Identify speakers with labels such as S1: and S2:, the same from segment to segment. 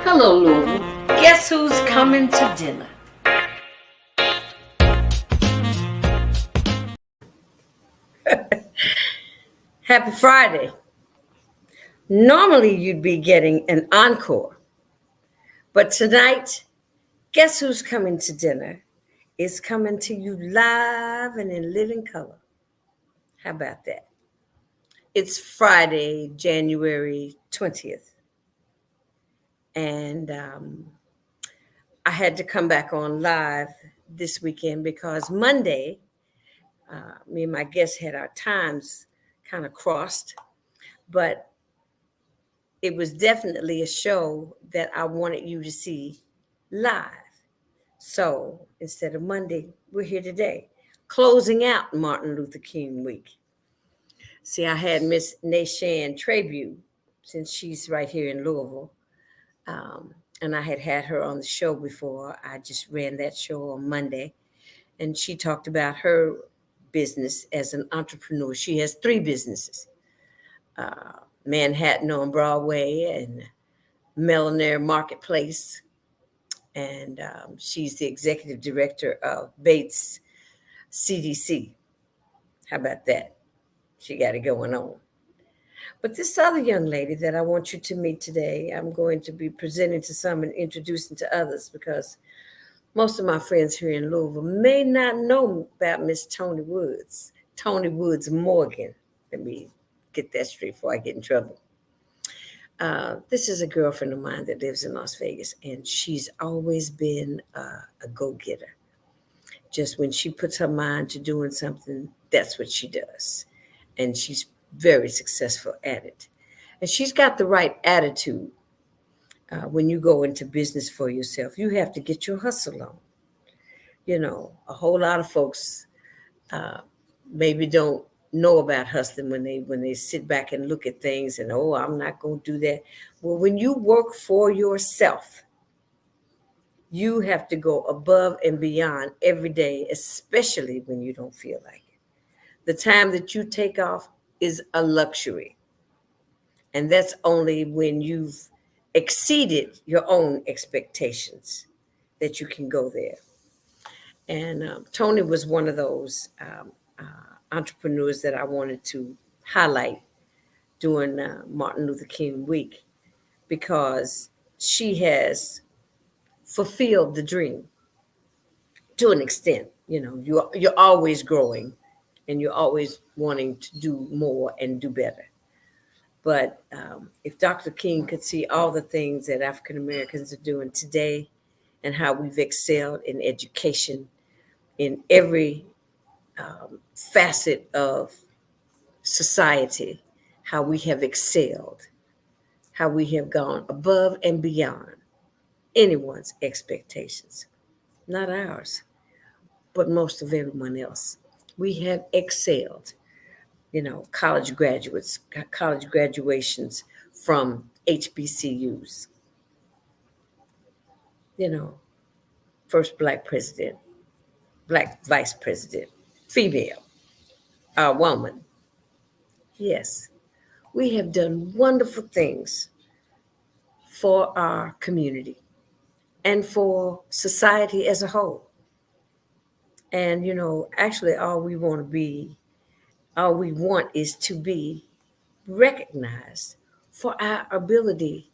S1: Hello, Louisville. Guess who's coming to dinner?
S2: Happy Friday. Normally you'd be getting an encore, but tonight, guess who's coming to dinner? Is coming to you live and in living color. How about that? It's Friday, January 20th, and I had to come back on live this weekend because Monday, me and my guests had our times kind of crossed, but it was definitely a show that I wanted you to see live. So instead of Monday, we're here today, closing out Martin Luther King week. See, I had Miss Nashan Tribute since she's right here in Louisville. And I had her on the show before. I just ran that show on Monday. And she talked about her business as an entrepreneur. She has three businesses, Manhattan on Broadway and Millionaire Marketplace. And she's the executive director of Bates CDC. How about that? She got it going on. But this other young lady that I want you to meet today, I'm going to be presenting to some and introducing to others because most of my friends here in Louisville may not know about Miss Toni Morgan. Let me get that straight before I get in trouble. This is a girlfriend of mine that lives in Las Vegas, and she's always been a go-getter. Just when she puts her mind to doing something, that's what she does. And she's very successful at it. And she's got the right attitude when you go into business for yourself. You have to get your hustle on. You know, a whole lot of folks maybe don't know about hustling when they sit back and look at things and, oh, I'm not going to do that. Well, when you work for yourself, you have to go above and beyond every day, especially when you don't feel like it. The time that you take off is a luxury. And that's only when you've exceeded your own expectations that you can go there. And Toni was one of those entrepreneurs that I wanted to highlight during Martin Luther King week because she has fulfilled the dream to an extent. You know, you're always growing and you're always wanting to do more and do better. But if Dr. King could see all the things that African Americans are doing today and how we've excelled in education in every facet of society, how we have excelled, how we have gone above and beyond anyone's expectations, not ours, but most of everyone else. We have excelled. You know, college graduations from HBCUs, you know, first black president, black vice president, female, a woman. Yes, we have done wonderful things for our community and for society as a whole. And, you know, actually, all we want is to be recognized for our ability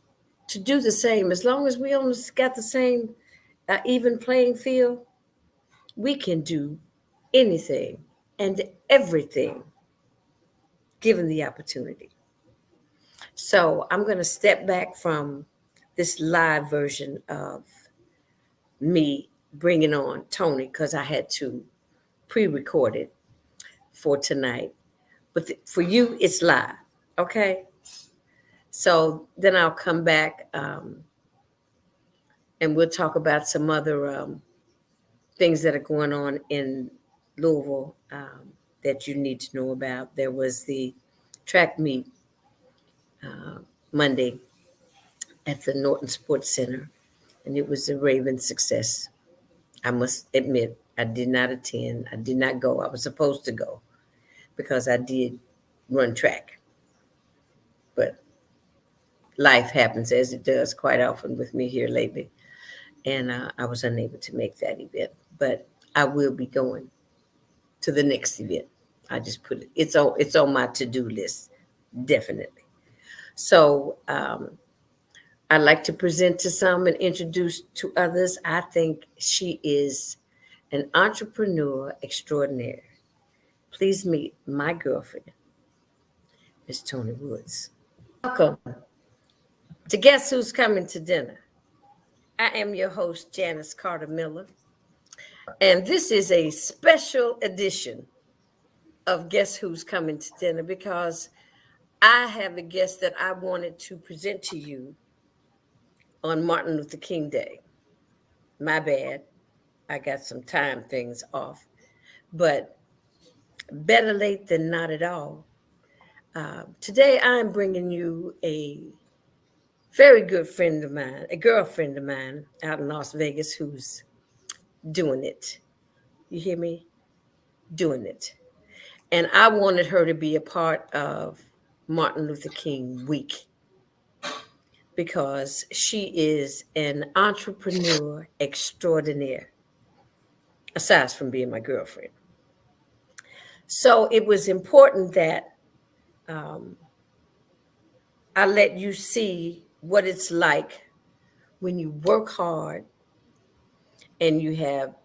S2: to do the same. As long as we almost got the same even playing field, we can do anything and everything given the opportunity. So I'm going to step back from this live version of me bringing on Toni because I had to pre-record it for tonight. But for you, it's live. Okay. So then I'll come back and we'll talk about some other things that are going on in Louisville that you need to know about. There was the track meet Monday at the Norton Sports Center, and it was a raving success. I must admit, I did not attend. I did not go. I was supposed to go because I did run track. But life happens as it does quite often with me here lately, and I was unable to make that event. But I will be going to the next event. I just put it. It's on my to do list, definitely. So I'd like to present to some and introduce to others. I think she is an entrepreneur extraordinaire. Please meet my girlfriend, Miss Toni Woods. Welcome to Guess Who's Coming to Dinner. I am your host, Janice Carter Miller, and this is a special edition of Guess Who's Coming to Dinner because I have a guest that I wanted to present to you on Martin Luther King Day. My bad. I got some time things off, but better late than not at all. Today, I'm bringing you a very good friend of mine, a girlfriend of mine out in Las Vegas who's doing it. You hear me? Doing it. And I wanted her to be a part of Martin Luther King Week because she is an entrepreneur extraordinaire, aside from being my girlfriend. So it was important that um, I let you see what it's like when you work hard and you have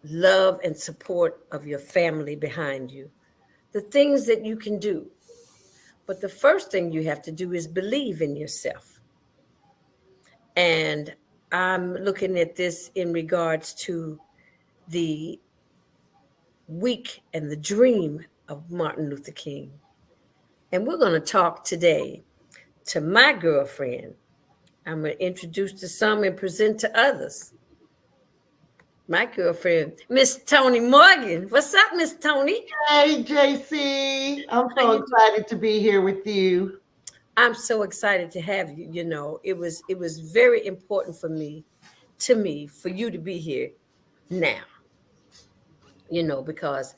S2: love and support of your family behind you, the things that you can do. But the first thing you have to do is believe in yourself. And I'm looking at this in regards to the week and the dream of Martin Luther King. And we're going to talk today to my girlfriend. I'm going to introduce to some and present to others. My girlfriend, Miss Toni Morgan. What's up, Miss Toni?
S3: Hey, JC. I'm
S2: How
S3: so
S2: you doing?
S3: excited to be here with you.
S2: I'm so excited to have you. You know, it was very important for me, for you to be here now. Because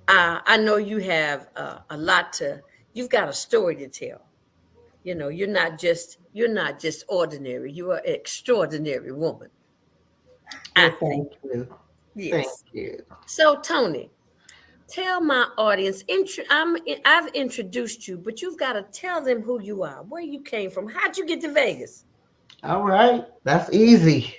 S2: I know you have a lot to. You've got a story to tell. You're not just ordinary. You are an extraordinary woman. I
S3: Well,
S2: think.
S3: thank you. Thank
S2: Yes.
S3: you.
S2: So, Toni, tell my audience. I've introduced you, but you've got to tell them who you are, where you came from, how'd you get to Vegas?
S3: All right. That's easy.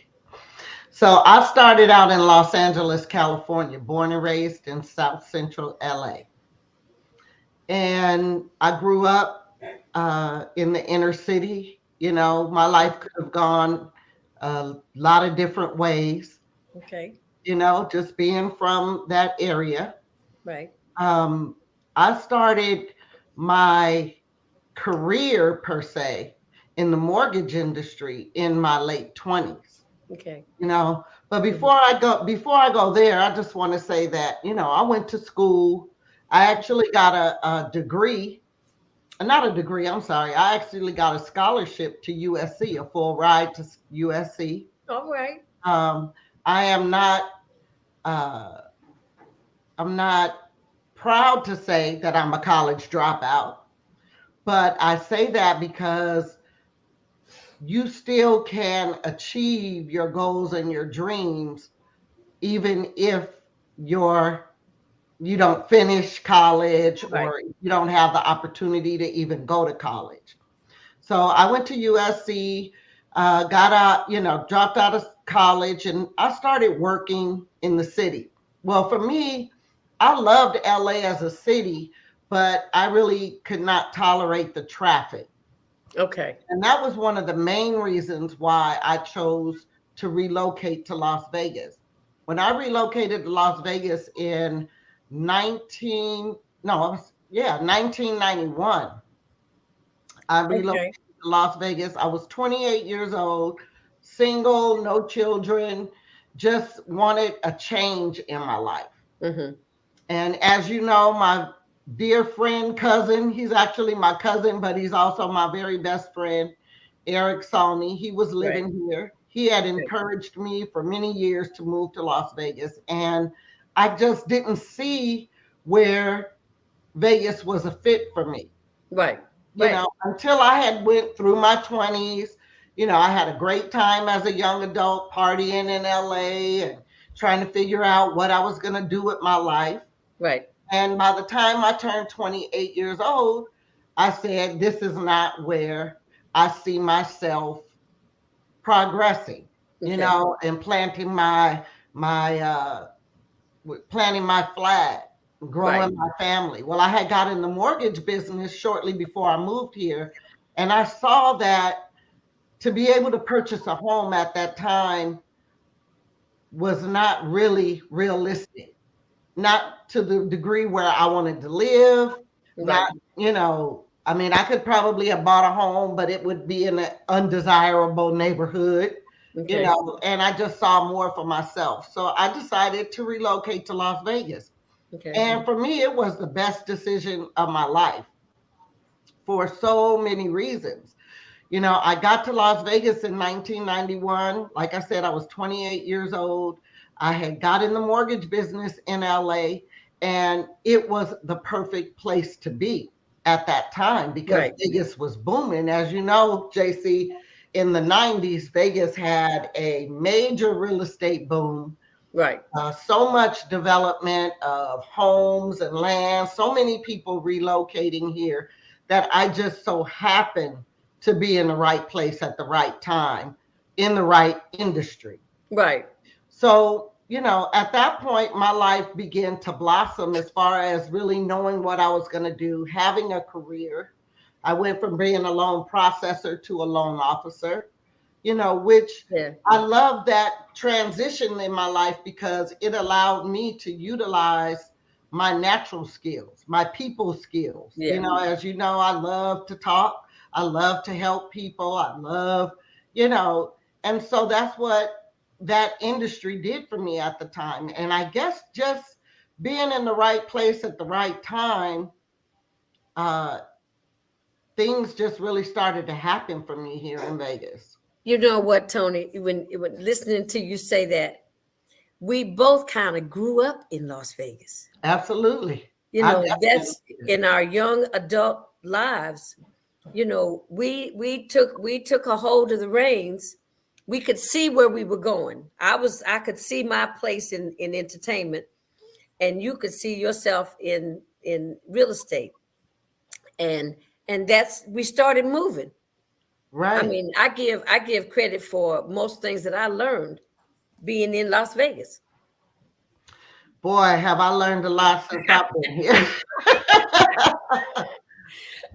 S3: So I started out in Los Angeles, California, born and raised in South Central LA. And I grew up in the inner city. My life could have gone a lot of different ways,
S2: Okay,
S3: just being from that area.
S2: right.
S3: Um, I started my career per se in the mortgage industry in my late 20s.
S2: Okay.
S3: But before I go there, I just want to say that, I went to school. I actually got a degree, not a degree, I'm sorry. I actually got a scholarship to USC, a full ride to USC.
S2: All right.
S3: Um, I am not uh, I'm not proud to say that I'm a college dropout, but I say that because you still can achieve your goals and your dreams even if you're you don't finish college
S2: Right.
S3: or you don't have the opportunity to even go to college. So I went to USC, got out, dropped out of college, and I started working in the city. Well, for me, I loved LA as a city, but I really could not tolerate the traffic.
S2: Okay.
S3: And that was one of the main reasons why I chose to relocate to Las Vegas. When I relocated to Las Vegas in 19, no, I was, yeah, 1991, I
S2: Okay.
S3: relocated to Las Vegas. I was 28 years old, single, no children, just wanted a change in my life.
S2: Mm-hmm.
S3: And as you know, my dear friend, cousin, he's actually my cousin, but he's also my very best friend, Eric Salmi. He was
S2: Right.
S3: living here. He had
S2: Right.
S3: encouraged me for many years to move to Las Vegas. And I just didn't see where Vegas was a fit for me.
S2: Right.
S3: you
S2: Right.
S3: know, until I had went through my 20s. You know, I had a great time as a young adult partying in LA and trying to figure out what I was going to do with my life.
S2: Right.
S3: And by the time I turned 28 years old, I said, this is not where I see myself progressing, you
S2: Okay.
S3: know, and my planting my flag,
S2: Right.
S3: growing my family. Well, I had got in the mortgage business shortly before I moved here, and I saw that to be able to purchase a home at that time was not really realistic, not to the degree where I wanted to live,
S2: Right.
S3: not, you know, I mean, I could probably have bought a home, but it would be in an undesirable neighborhood, you
S2: Okay.
S3: know, and I just saw more for myself. So I decided to relocate to Las Vegas.
S2: Okay.
S3: And for me, it was the best decision of my life for so many reasons. You know, I got to Las Vegas in 1991. Like I said, I was 28 years old. I had got in the mortgage business in LA, and it was the perfect place to be at that time because
S2: Right.
S3: Vegas was booming. As you know, JC, in the 90s, Vegas had a major real estate boom.
S2: Right.
S3: So much development of homes and land, so many people relocating here that I just so happened to be in the right place at the right time in the right industry.
S2: Right.
S3: So, you know, at that point, my life began to blossom as far as really knowing what I was going to do, having a career. I went from being a loan processor to a loan officer, you know, which
S2: Yeah.
S3: I love that transition in my life because it allowed me to utilize my natural skills, my people skills. You
S2: Yeah.
S3: know, as you know, I love to talk, I love to help people, I love, you know, and so that's what that industry did for me at the time. And I guess just being in the right place at the right time, uh, things just really started to happen for me here in Vegas.
S2: You know what, Tony? When listening to you say that, we both kind of grew up in Las Vegas.
S3: Absolutely.
S2: You
S3: I
S2: know,
S3: definitely
S2: that's in our young adult lives. You know, we took a hold of the reins. We could see where we were going. I could see my place in entertainment, and you could see yourself in real estate, and that's we started moving. I
S3: right.
S2: mean, I give credit for most things that I learned being in Las Vegas.
S3: Boy, have I learned a lot since I've been here.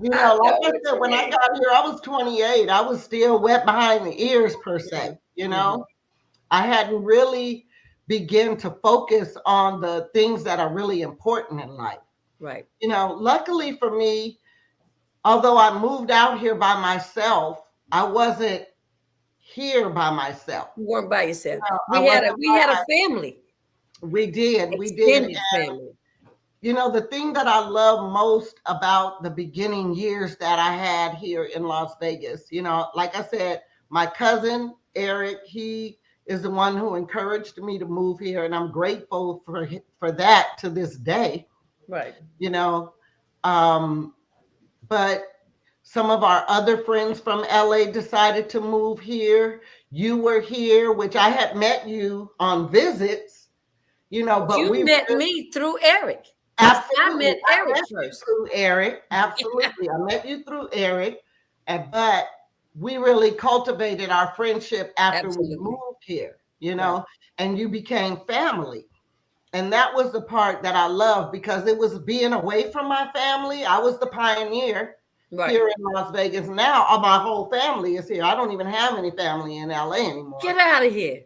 S3: You
S2: I
S3: know, like
S2: know
S3: I
S2: what
S3: said,
S2: you
S3: when I
S2: mean.
S3: got here, I was 28. I was still wet behind the ears, per se. You
S2: Mhm.
S3: know, I hadn't really begun to focus on the things that are really important in life.
S2: Right.
S3: You know, luckily for me, although I moved out here by myself, I wasn't here by myself.
S2: You weren't by
S3: You
S2: yourself.
S3: know, I
S2: We had
S3: wasn't
S2: a we
S3: by
S2: had a
S3: my,
S2: family,
S3: we did.
S2: extended family.
S3: You know, the thing that I love most about the beginning years that I had here in Las Vegas, you know, like I said, my cousin Eric, he is the one who encouraged me to move here, and I'm grateful for that to this day.
S2: Right.
S3: You know, um, but some of our other friends from LA decided to move here. You were here, which I had met you on visits, you know, but
S2: You
S3: we
S2: met me through Eric because I
S3: absolutely.
S2: met
S3: I
S2: Eric
S3: met you
S2: first.
S3: through Eric. Absolutely. I met you through Eric. But we really cultivated our friendship after we
S2: Absolutely.
S3: moved here, you
S2: Right.
S3: know, and you became family. And that was the part that I loved because it was being away from my family. I was the pioneer
S2: Right.
S3: here in Las Vegas. Now my whole family is here. I don't even have any family in LA
S2: Get
S3: anymore.
S2: out of here.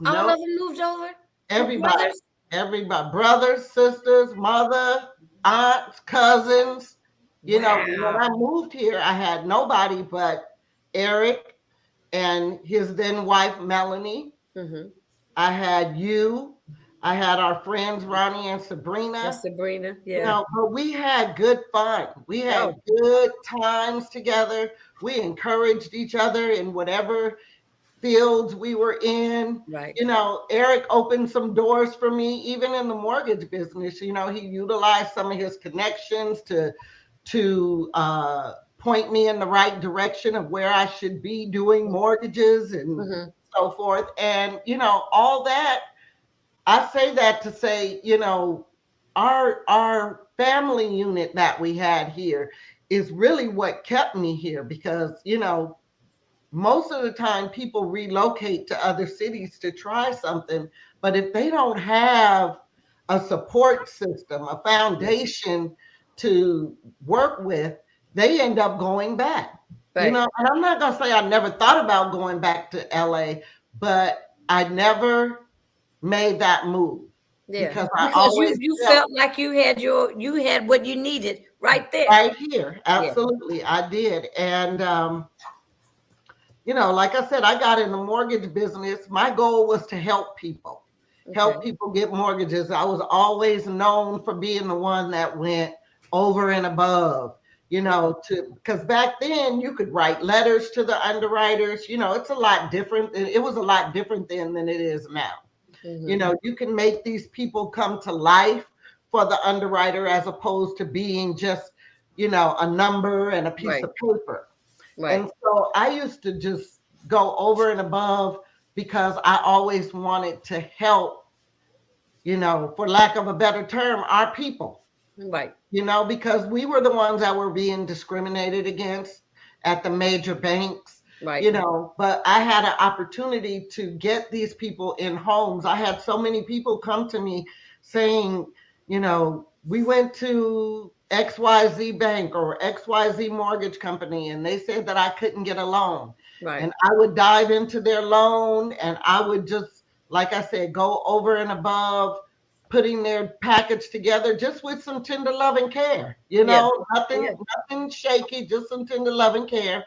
S2: All
S3: No,
S2: of them moved over. Your
S3: everybody,
S2: brothers.
S3: everybody, brothers, sisters, mother, aunts, cousins. You know, when
S2: Wow.
S3: I moved here, I had nobody but Eric and his then wife, Melanie.
S2: Mm-hmm.
S3: I had you. I had our friends, Ronnie and
S2: That's
S3: Sabrina.
S2: Sabrina.
S3: You
S2: Yeah.
S3: know, but we had good fun. We had
S2: Oh,
S3: good times together. We encouraged each other in whatever fields we were in.
S2: right.
S3: You know, Eric opened some doors for me, even in the mortgage business. You know, he utilized some of his connections to point me in the right direction of where I should be doing mortgages and so forth. And, all that, I say that to say, our family unit that we had here is really what kept me here because, most of the time people relocate to other cities to try something, but if they don't have a support system, a foundation to work with, they end up going back.
S2: Right.
S3: And I'm not going to say I never thought about going back to LA, but I never made that move.
S2: Yeah,
S3: because I
S2: because
S3: always
S2: you felt like you had what you needed right there.
S3: right here. Absolutely, I did. And like I said, I got in the mortgage business. My goal was to help people, help people get mortgages. I was always known for being the one that went over and above, because back then you could write letters to the underwriters. It's a lot different. It was a lot different then than it is now. You can make these people come to life for the underwriter as opposed to being just, a number and a piece of paper.
S2: Right.
S3: And so I used to just go over and above because I always wanted to help, for lack of a better term, our people.
S2: Right.
S3: Because we were the ones that were being discriminated against at the major banks.
S2: Right.
S3: But I had an opportunity to get these people in homes. I had so many people come to me saying, we went to XYZ bank or XYZ mortgage company, and they said that I couldn't get a loan.
S2: Right.
S3: And I would dive into their loan and I would just, like I said, go over and above, putting their package together just with some tender loving care, nothing shaky, just some tender loving care.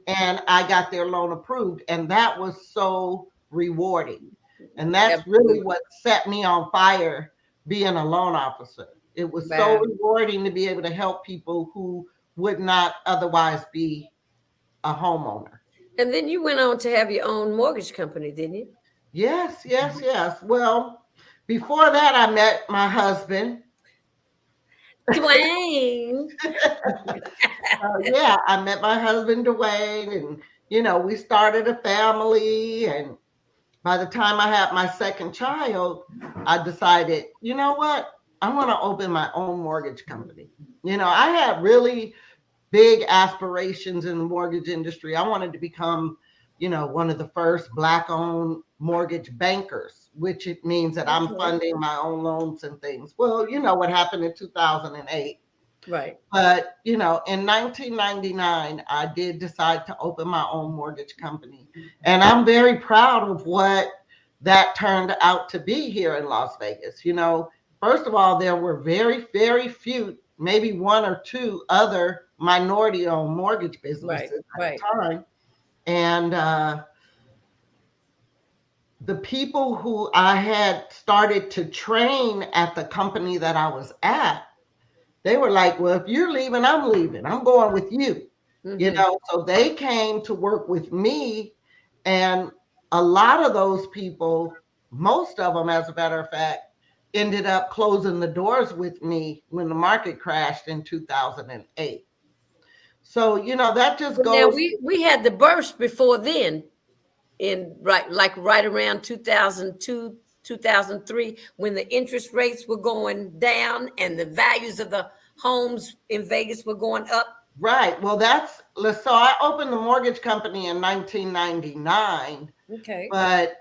S3: And I got their loan approved. And that was so rewarding. And that's really what set me on fire being a loan officer. It was so rewarding to be able to help people who would not otherwise be a homeowner.
S2: And then you went on to have your own mortgage company, didn't you?
S3: Yes. Well, before that, I met my husband.
S2: Dwayne.
S3: I met my husband, Dwayne, and, we started a family. And by the time I had my second child, I decided, you know what? I want to open my own mortgage company. I had really big aspirations in the mortgage industry. I wanted to become, one of the first Black-owned mortgage bankers, which it means that I'm funding my own loans and things. Well, you know what happened in 2008.
S2: Right.
S3: But, in 1999, I did decide to open my own mortgage company. And I'm very proud of what that turned out to be here in Las Vegas. First of all, there were very, very few, maybe one or two other minority-owned mortgage businesses at the time. And the people who I had started to train at the company that I was at, they were like, well, if you're leaving, I'm leaving. I'm going with you. So they came to work with me. And a lot of those people, most of them, as a matter of fact, ended up closing the doors with me when the market crashed in 2008. So, that just goes.
S2: Now we had the burst before then, right around 2002, 2003, when the interest rates were going down and the values of the homes in Vegas were going up.
S3: Right. Well, so I opened the mortgage company in 1999.
S2: Okay.
S3: But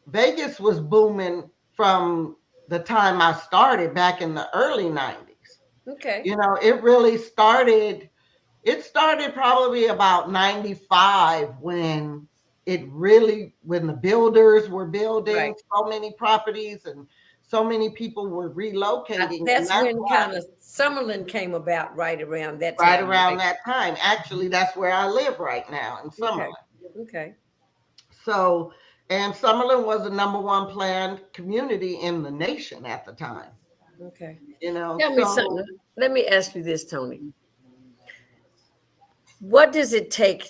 S3: Vegas was booming from the time I started back in the early 90s.
S2: Okay.
S3: It really started. It started probably about 95 when the builders were building so many properties and so many people were relocating.
S2: That's when kind of Summerlin came about, right around that time.
S3: Right around that time. Actually, that's where I live right now, in Summerlin.
S2: Okay.
S3: So, and Summerlin was the number one planned community in the nation at the time.
S2: Okay.
S3: Tell
S2: me something. Let me ask you this, Toni. What does it take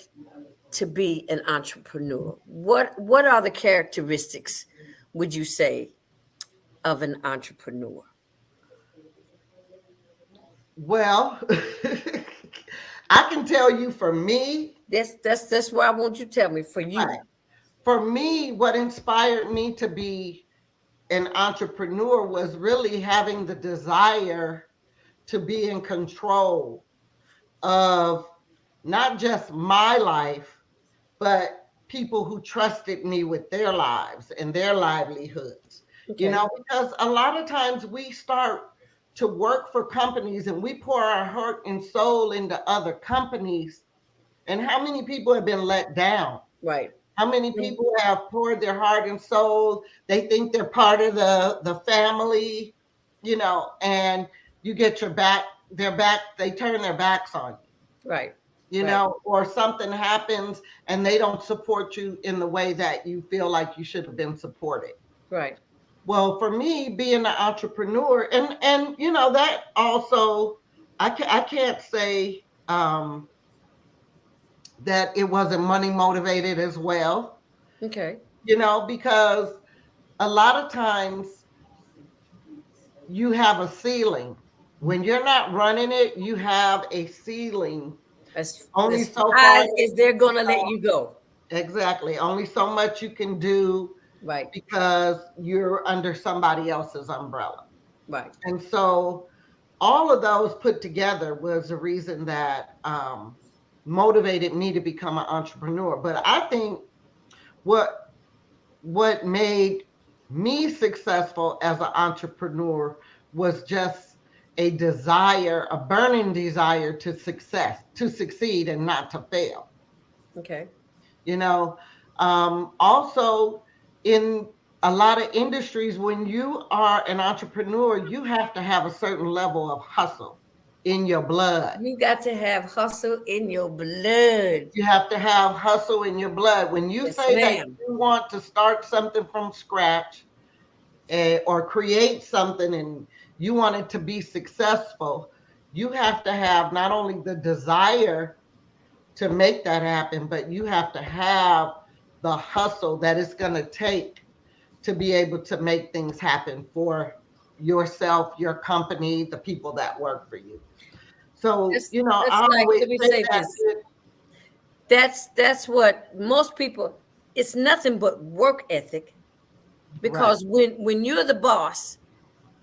S2: to be an entrepreneur? What are the characteristics, would you say, of an entrepreneur?
S3: Well, I can tell you for me,
S2: That's why I want you to tell me for you.
S3: right, for me, what inspired me to be an entrepreneur was really having the desire to be in control of not just my life, but people who trusted me with their lives and their livelihoods. You
S2: Okay.
S3: know, because a lot of times we start to work for companies and we pour our heart and soul into other companies. And how many people have been let down?
S2: Right.
S3: How many people have poured their heart and soul? They think they're part of the family, you know, and you get they turn their backs on
S2: Right.
S3: you
S2: Right.
S3: know, or something happens and they don't support you in the way that you feel like you should have been supported.
S2: Right.
S3: Well, for me, being an entrepreneur, and you know, that also, I can't say that it wasn't money motivated as well,
S2: Okay.
S3: you know, because a lot of times you have a ceiling. When you're not running it, you have a ceiling. Only
S2: As
S3: so far
S2: high
S3: as
S2: as they're
S3: you
S2: gonna let
S3: go.
S2: you go.
S3: Exactly. Only so much you can do
S2: Right.
S3: because you're under somebody else's umbrella.
S2: Right.
S3: And so all of those put together was the reason that motivated me to become an entrepreneur. But I think what what made me successful as an entrepreneur was just a desire, a burning desire to succeed and not to fail.
S2: Okay.
S3: You know, also in a lot of industries, when you are an entrepreneur, you have to have a certain level of hustle in your blood.
S2: You got to have hustle in your blood.
S3: You have to have hustle in your blood. When you
S2: Yes,
S3: say that
S2: ma'am.
S3: you want to start something from scratch, or create something and you want it to be successful, you have to have not only the desire to make that happen, but you have to have the hustle that it's going to take to be able to make things happen for yourself, your company, the people that work for you. So, you know,
S2: That's
S3: I
S2: like,
S3: always
S2: let me
S3: say
S2: say
S3: that.
S2: this. That's what most people, it's nothing but work ethic.
S3: Right.
S2: Because when you're the boss,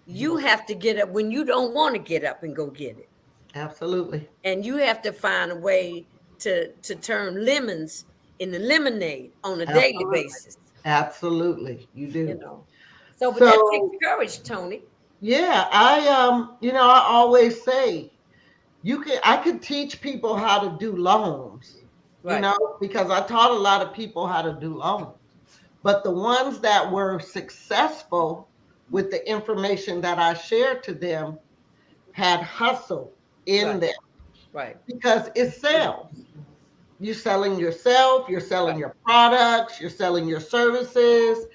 S2: you have to get up when you don't want to get up and go get it.
S3: Absolutely.
S2: And you have to find a way to turn lemons into lemonade on a daily
S3: Absolutely.
S2: basis,
S3: Absolutely. You
S2: you
S3: do.
S2: know. So, but that takes
S3: So,
S2: courage, Tony.
S3: yeah, you know, I always say I could teach people how to do loans, you
S2: Right.
S3: know, because I taught a lot of people how to do loans. But the ones that were successful with the information that I shared to them had hustle in
S2: Right.
S3: them
S2: Right.
S3: because it's sales. You're selling yourself, you're selling
S2: Right.
S3: your products, you're selling your services,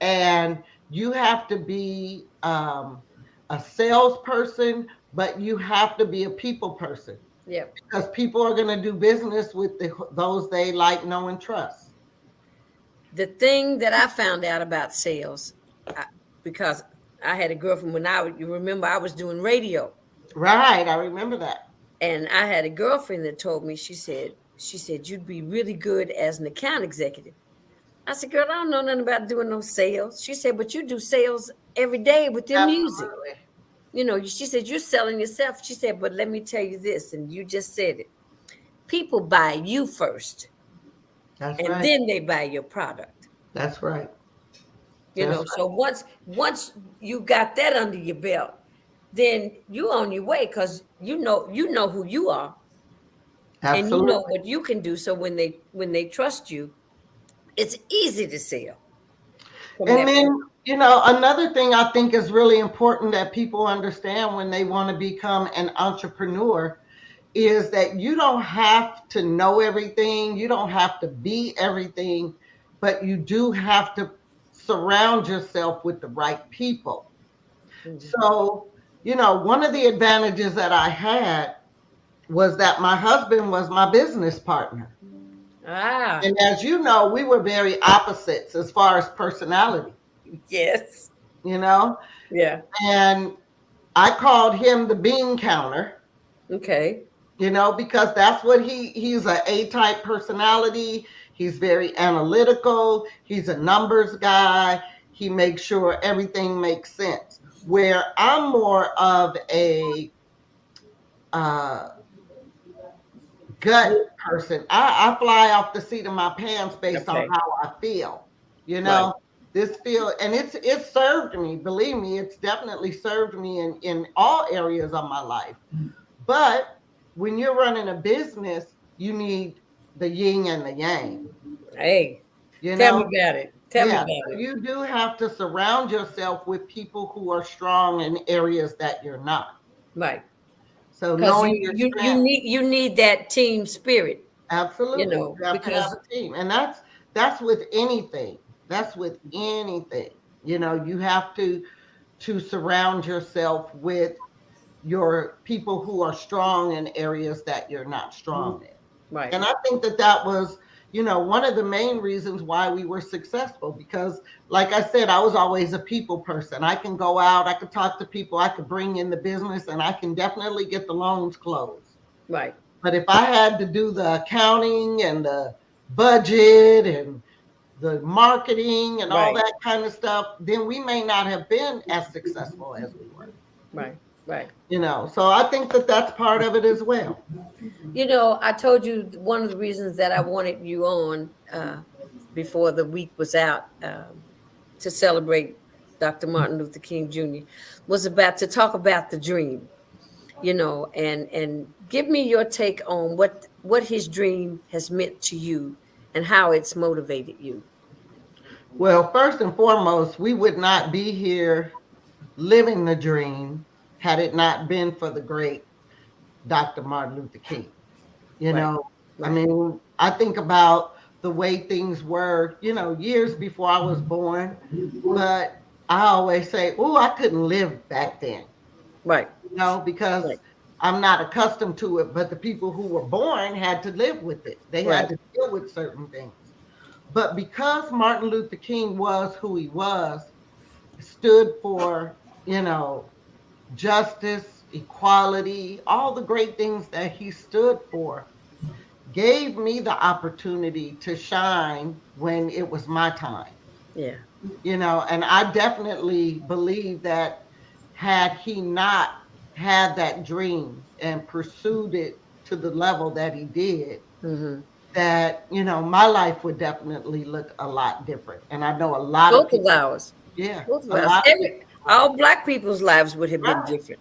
S3: and you have to be a salesperson, but you have to be a people person
S2: Yep.
S3: because people are going to do business with those they like, know, and trust.
S2: The thing that I found out about sales, because I had a girlfriend you remember I was doing radio.
S3: Right, I remember that.
S2: And I had a girlfriend that told me, she said, you'd be really good as an account executive. I said, girl, I don't know nothing about doing no sales. She said, but you do sales every day with your music.
S3: Absolutely.
S2: You know, she said, you're selling yourself. She said, but let me tell you this, and you just said it. People buy you first,
S3: That's
S2: and
S3: right.
S2: then they buy your product.
S3: That's right.
S2: You
S3: That's
S2: know, so once you got that under your belt, then you on your way because you know who you are and you know
S3: absolutely.
S2: what you can do. So when they trust you, it's easy to sell from
S3: And
S2: that
S3: then,
S2: point.
S3: you know, another thing I think is really important that people understand when they want to become an entrepreneur is that you don't have to know everything, you don't have to be everything, but you do have to surround yourself with the right people.
S2: Mhm.
S3: So, you know, one of the advantages that I had was that my husband was my business partner.
S2: Ah,
S3: And as you know, we were very opposites as far as personality,
S2: yes.
S3: you know?
S2: Yeah.
S3: And I called him the bean counter,
S2: Okay.
S3: because that's what he's a A-type personality. He's very analytical. He's a numbers guy. He makes sure everything makes sense. Where I'm more of a uh, gut person. I fly off the seat of my pants based on
S2: Okay.
S3: how I feel. You
S2: Right.
S3: know, this feel and it's served me. Believe me, it's definitely served me in all areas of my life. But when you're running a business, you need the yin and the yang.
S2: Hey,
S3: You
S2: tell me
S3: know,
S2: about it. Tell me
S3: yeah.
S2: about
S3: So
S2: it.
S3: you do have to surround yourself with people who are strong in areas that you're not.
S2: Right.
S3: So
S2: Because
S3: knowing your strengths.
S2: you need that team spirit,
S3: Absolutely. You have to have
S2: because
S3: a team. And that's with anything. That's with anything. You have to surround yourself with your people who are strong in areas that you're not strong in.
S2: right.
S3: And I think that was, one of the main reasons why we were successful because like I said, I was always a people person. I can go out, I could talk to people, I could bring in the business and I can definitely get the loans closed.
S2: Right.
S3: But if I had to do the accounting and the budget and the marketing and all
S2: Right.
S3: that kind of stuff, then we may not have been as successful as we were.
S2: Right. Right.
S3: So I think that that's part of it as well.
S2: I told you one of the reasons that I wanted you on before the week was out, to celebrate Dr. Martin Luther King Jr. was about to talk about the dream, and give me your take on what his dream has meant to you and how it's motivated you.
S3: Well, first and foremost, we would not be here living the dream had it not been for the great Dr. Martin Luther King. You
S2: Right.
S3: know, I
S2: Right.
S3: mean, I think about the way things were, years before I was born, but I always say, oh, I couldn't live back then,
S2: Right.
S3: because
S2: Right.
S3: I'm not accustomed to it. But the people who were born had to live with it, they had
S2: Right.
S3: to deal with certain things. But because Martin Luther King was who he was, stood for, justice, equality, all the great things that he stood for, gave me the opportunity to shine when it was my time.
S2: Yeah.
S3: And I definitely believe that had he not had that dream and pursued it to the level that he did,
S2: Hmm.
S3: that, my life would definitely look a lot different. And I know a lot of
S2: Both of
S3: people,
S2: ours.
S3: yeah,
S2: Both of
S3: a
S2: us.
S3: lot of people,
S2: All Black people's lives would have been
S3: right,
S2: different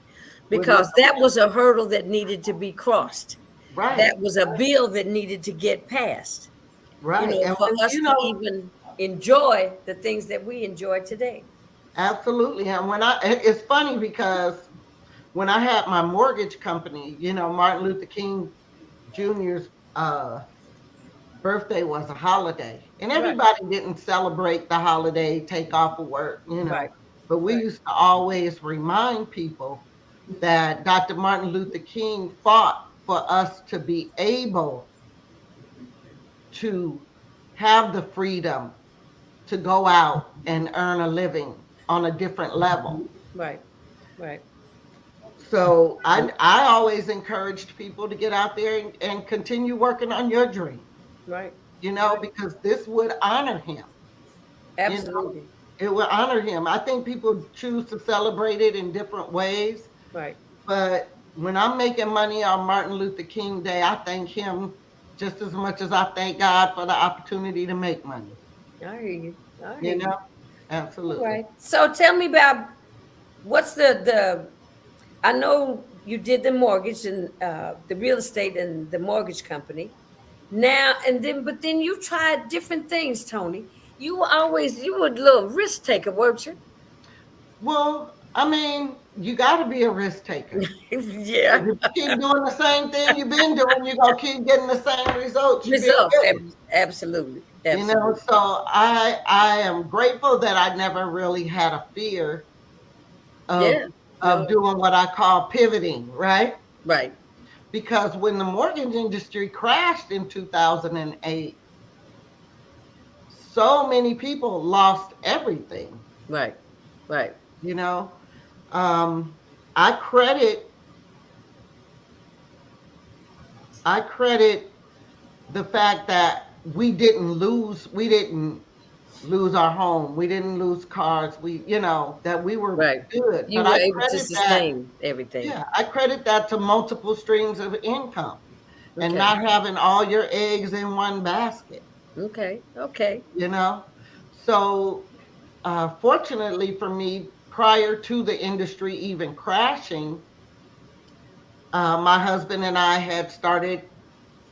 S3: would look
S2: because that was a hurdle that needed to be crossed.
S3: right,
S2: That was a bill that needed to get passed,
S3: right. And
S2: for
S3: when,
S2: us to even enjoy the things that we enjoy today.
S3: absolutely. And it's funny because when I had my mortgage company, Martin Luther King Jr.'s birthday was a holiday, and
S2: Right.
S3: everybody didn't celebrate the holiday, take off of work.
S2: Right.
S3: But we
S2: Right.
S3: used to always remind people that Dr. Martin Luther King fought for us to be able to have the freedom to go out and earn a living on a different level.
S2: Right. Right.
S3: So I always encouraged people to get out there and continue working on your dream,
S2: Right. Right.
S3: because this would honor him. You know,
S2: Absolutely.
S3: it will honor him. I think people choose to celebrate it in different ways,
S2: Right.
S3: but when I'm making money on Martin Luther King Day, I thank him just as much as I thank God for the opportunity to make money.
S2: I hear you. I hear
S3: You know,
S2: you. All
S3: absolutely.
S2: right. So tell me about what's the I know you did the mortgage and the real estate and the mortgage company. Now and then, but then you tried different things, Tony. You were a little risk taker, weren't you?
S3: Well, I mean, you got to be a risk taker.
S2: Yeah.
S3: If you keep doing the same thing you've been doing, you're gonna keep getting the same results you've been
S2: Results.
S3: getting.
S2: Absolutely. Absolutely.
S3: So I am grateful that I never really had a fear
S2: Yeah.
S3: of
S2: No.
S3: doing what I call pivoting, right?
S2: Right.
S3: Because when the mortgage industry crashed in 2008, so many people lost everything.
S2: Right. Right.
S3: You know, um, I credit I credit the fact that we didn't lose our home. We didn't lose cars. That we were
S1: Right.
S3: good.
S1: You
S3: But
S1: were
S3: I
S1: able to
S3: credit that,
S1: sustain everything.
S3: yeah, I credit that to multiple streams of income and
S1: Okay.
S3: not having all your eggs in one basket,
S1: Okay. Okay.
S3: you know? So, fortunately for me, prior to the industry even crashing, my husband and I had started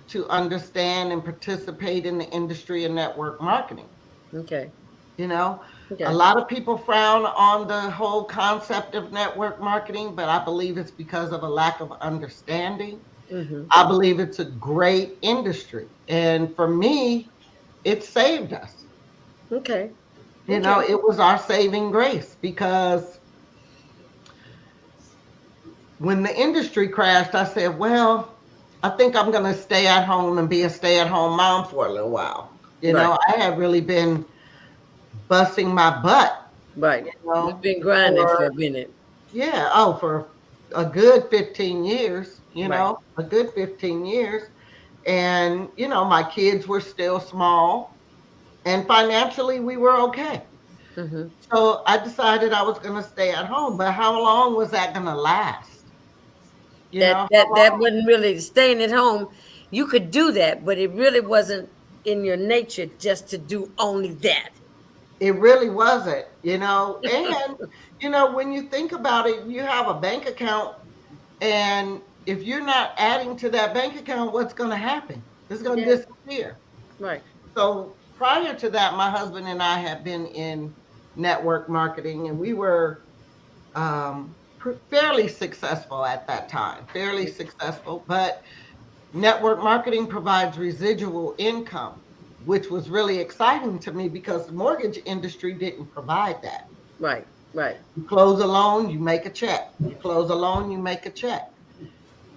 S3: to understand and participate in the industry of network marketing.
S1: Okay.
S3: You know, a
S1: Okay.
S3: lot of people frown on the whole concept of network marketing, but I believe it's because of a lack of understanding.
S1: Mm-hmm.
S3: I believe it's a great industry. And for me, it saved us.
S1: Okay. Okay.
S3: It was our saving grace because when the industry crashed, I said, well, I think I'm going to stay at home and be a stay at home mom for a little while.
S1: Right.
S3: I had really been busting my butt,
S1: Right.
S3: you
S1: You've
S3: know,
S1: been grinding
S3: for
S1: for a minute.
S3: yeah, oh, for a good 15 years,
S1: Right.
S3: a good 15 years. And, my kids were still small and financially we were okay.
S1: Mm-hmm.
S3: So I decided I was going to stay at home. But how long was that going to last?
S1: That
S3: How
S1: that that
S3: long?
S1: wasn't really staying at home. You could do that, but it really wasn't in your nature just to do only that.
S3: It really wasn't. And, when you think about it, you have a bank account. And if you're not adding to that bank account, what's going to happen? It's going
S1: Yeah.
S3: to disappear.
S1: Right.
S3: So prior to that, my husband and I had been in network marketing, and we were fairly successful at that time, fairly successful. But network marketing provides residual income, which was really exciting to me because the mortgage industry didn't provide that.
S1: Right. Right.
S3: You close a loan, you make a check. You close a loan, you make a check.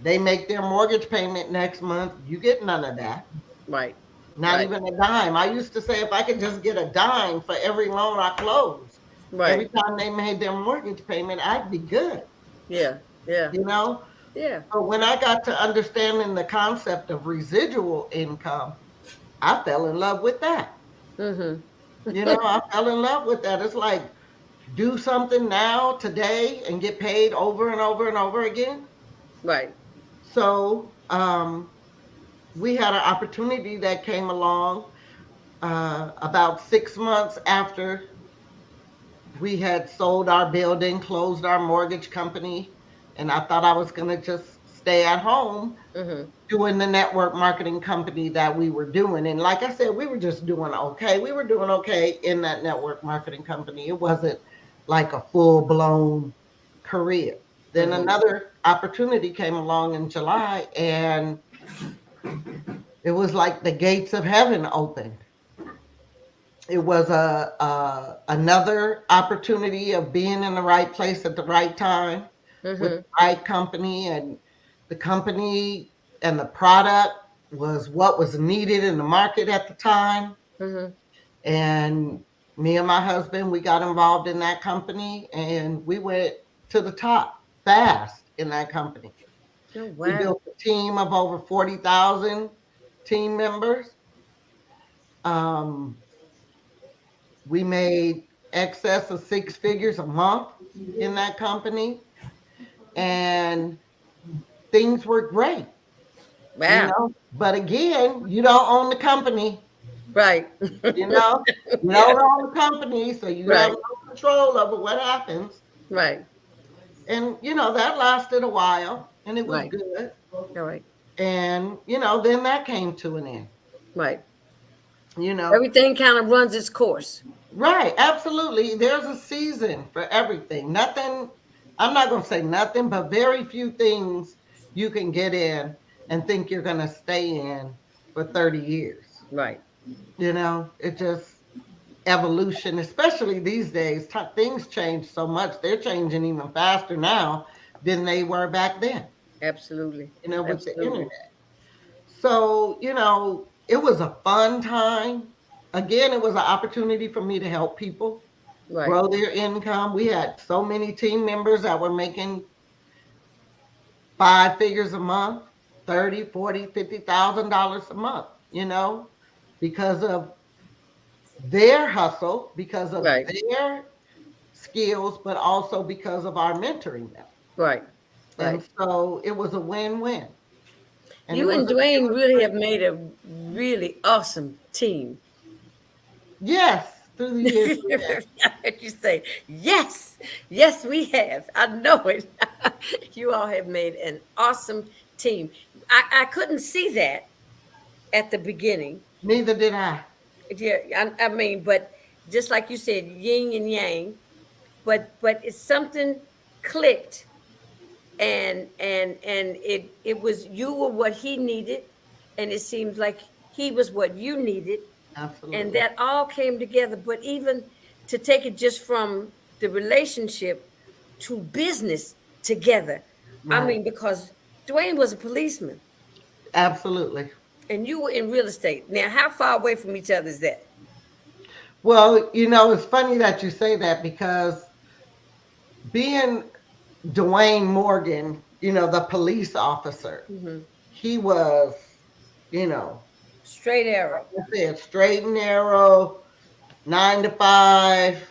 S3: They make their mortgage payment next month. You get none of that.
S1: Right.
S3: Not
S1: Right.
S3: even a dime. I used to say if I could just get a dime for every loan I closed, every
S1: Right.
S3: time they made their mortgage payment, I'd be good.
S1: Yeah. Yeah.
S3: You know?
S1: Yeah.
S3: But when I got to understanding the concept of residual income, I fell in love with that.
S1: Mm-hmm.
S3: I fell in love with that. It's like do something now, today, and get paid over and over and over again.
S1: Right.
S3: So we had an opportunity that came along about 6 months after we had sold our building, closed our mortgage company, and I thought I was going to just stay at home
S1: Mm-hmm.
S3: doing the network marketing company that we were doing. And like I said, we were just doing okay. We were doing okay in that network marketing company. It wasn't like a full blown career. Then
S1: Mm-hmm.
S3: another opportunity came along in July, and it was like the gates of heaven opened. It was another opportunity of being in the right place at the right time with
S1: Mm-hmm.
S3: the right company, and the company and the product was what was needed in the market at the time.
S1: Mm-hmm.
S3: And me and my husband, we got involved in that company, and we went to the top fast in that company.
S1: Oh
S3: We
S1: wow.
S3: built a team of over 40,000 team members. Um, We made excess of six figures a month in that company, and things were great,
S1: Wow.
S3: But again, you don't own the company,
S1: Right.
S3: you know. You
S1: Yeah.
S3: don't own the company, so you have
S1: Right.
S3: no control over what happens.
S1: Right.
S3: And that lasted a while, and it was
S1: Right.
S3: good.
S1: All right.
S3: And then that came to an end.
S1: Right.
S3: You know,
S1: Everything kind of runs its course.
S3: Right, absolutely. There's a season for everything. Nothing, I'm not going to say nothing, but very few things you can get in and think you're going to stay in for 30 years.
S1: Right.
S3: It just evolution, especially these days, things change so much. They're changing even faster now than they were back then,
S1: Absolutely.
S3: with the
S1: Absolutely.
S3: internet. So, it was a fun time. Again, it was an opportunity for me to help people
S1: Right.
S3: grow their income. We had so many team members that were making five figures a month. 30, 40, $50,000 a month, because of their hustle, because of
S1: Right.
S3: their skills, but also because of our mentoring them.
S1: Right.
S3: And
S1: Right.
S3: so it was a win-win. And
S1: You and
S3: it
S1: Dwayne
S3: was
S1: really
S3: great.
S1: have made a really awesome team.
S3: Yes, through the years we have.
S1: I heard you say, yes, yes, we have. I know it. You all have made an awesome team. I couldn't see that at the beginning.
S3: Neither did I.
S1: Yeah, I mean, but just like you said, yin and yang, but it's something clicked, and it was, you were what he needed, and it seems like he was what you needed, and
S3: Absolutely.
S1: that all came together. But even to take it just from the relationship to business together, I
S3: Right.
S1: mean, because Dwayne was a policeman
S3: Absolutely.
S1: and you were in real estate. Now, how far away from each other is that?
S3: Well, it's funny that you say that because being Dwayne Morgan, the police officer,
S1: Hmm.
S3: he was, you know,
S1: Straight arrow.
S3: like I said, straight and narrow, 9 to 5,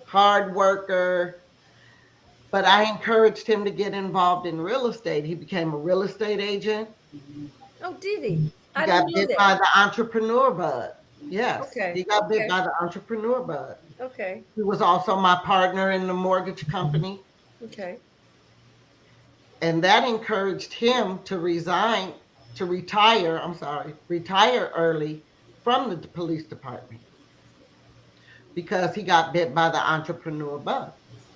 S3: hard worker. But I encouraged him to get involved in real estate. He became a real estate agent.
S1: Oh, did he?
S3: He
S1: I didn't
S3: got
S1: know
S3: bit
S1: that.
S3: by the entrepreneur bug. Yes, he
S1: Okay.
S3: got bit
S1: Okay.
S3: by the entrepreneur bug.
S1: Okay.
S3: He was also my partner in the mortgage company.
S1: Okay.
S3: And that encouraged him to retire, I'm sorry, retire early from the police department because he got bit by the entrepreneur bug.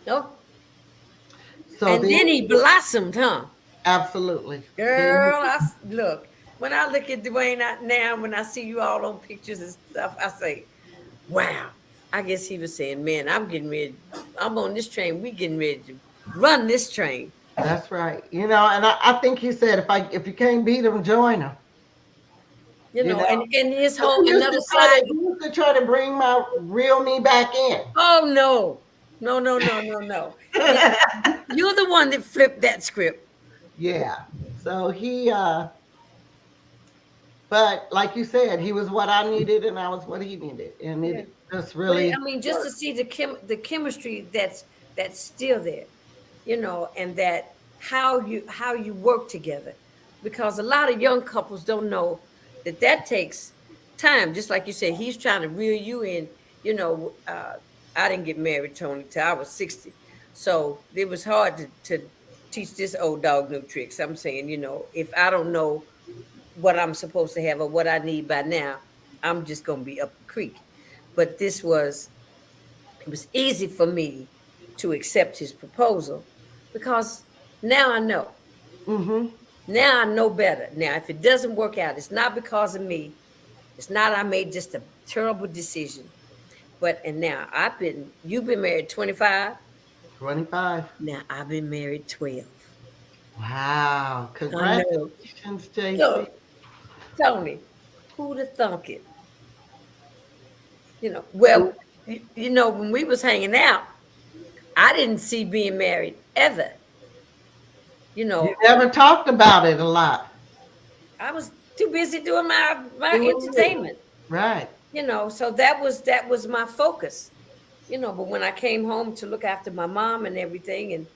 S1: Oh,
S3: So
S1: and
S3: then,
S1: then he blossomed, huh?
S3: absolutely. Then,
S1: Girl, look. When I look at Dwayne now, when I see you all on pictures and stuff, I say, "Wow." I guess he was saying, "Man, I'm getting ready. I'm on this train. We getting ready to run this train."
S3: that's right. And I think he said, if you can't beat him, join him.
S1: You
S3: You
S1: know,
S3: know,
S1: and his
S3: 'Cause
S1: whole another side.
S3: he used to try to bring my real me back in.
S1: Oh no, no, no, no, no, no. It, you're the one that flipped that script.
S3: Yeah. So but like you said, he was what I needed and I was what he needed. And
S1: Yeah.
S3: it just
S1: But
S3: really
S1: I mean, just to
S3: worked.
S1: see the chemistry that's still there, and that how you work together, because a lot of young couples don't know that takes time. Just like you said, he's trying to reel you in. You know, I didn't get married, Tony, till I was 60, so it was hard to teach this old dog new tricks. I'm saying, if I don't know what I'm supposed to have or what I need by now, I'm just gonna be up the creek. But it was easy for me to accept his proposal because now I know.
S3: Hmm.
S1: Now I know better. Now, if it doesn't work out, it's not because of me. It's not I made just a terrible decision. And now you've been married 25.
S3: 25.
S1: Now I've been married 12.
S3: Wow.
S1: I know.
S3: Congratulations, JC.
S1: Look, Tony, who'd have thunk it? Well, when we was hanging out, I didn't see being married ever. You
S3: You
S1: know,
S3: never talked about it a lot.
S1: I was too busy doing my
S3: Doing it.
S1: entertainment.
S3: Right.
S1: So that was my focus. But when I came home to look after my mom and everything, and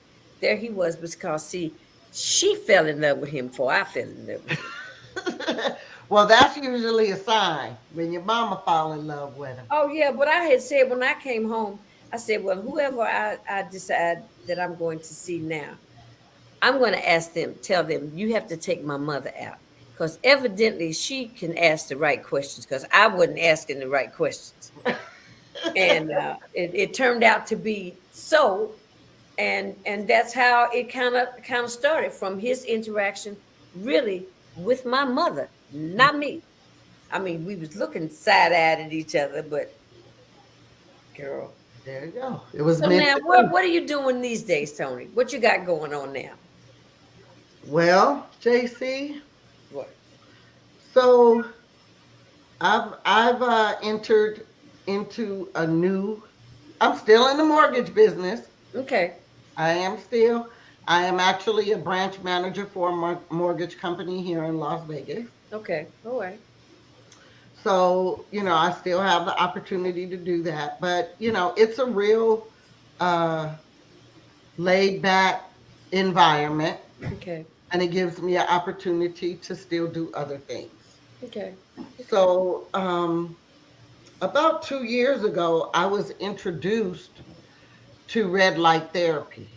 S1: there he was, because see, she fell in love with him before I fell in love with him.
S3: Well, that's usually a sign when your mama fall in love with him.
S1: Oh yeah, but I had said when I came home, I said, well, whoever I decide that I'm going to see now, I'm going to tell them, you have to take my mother out. Because evidently she can ask the right questions, because I wasn't asking the right questions. And it turned out to be so. And that's how it kind of started, from his interaction really with my mother, not me. I mean, we was looking side-eyed at each other, but girl.
S3: There you go. It was
S1: So
S3: meant
S1: now
S3: to
S1: what
S3: be.
S1: what are you doing these days, Tony? What you got going on now?
S3: Well, JC,
S1: What?
S3: so I've entered into I'm still in the mortgage business.
S1: Okay.
S3: I am still, I am actually a branch manager for a mortgage company here in Las Vegas.
S1: Okay. All right.
S3: So, I still have the opportunity to do that. But, it's a real uh, laid back environment,
S1: Okay.
S3: and it gives me an opportunity to still do other things.
S1: Okay. Okay.
S3: So, about 2 years ago, I was introduced to red light therapy.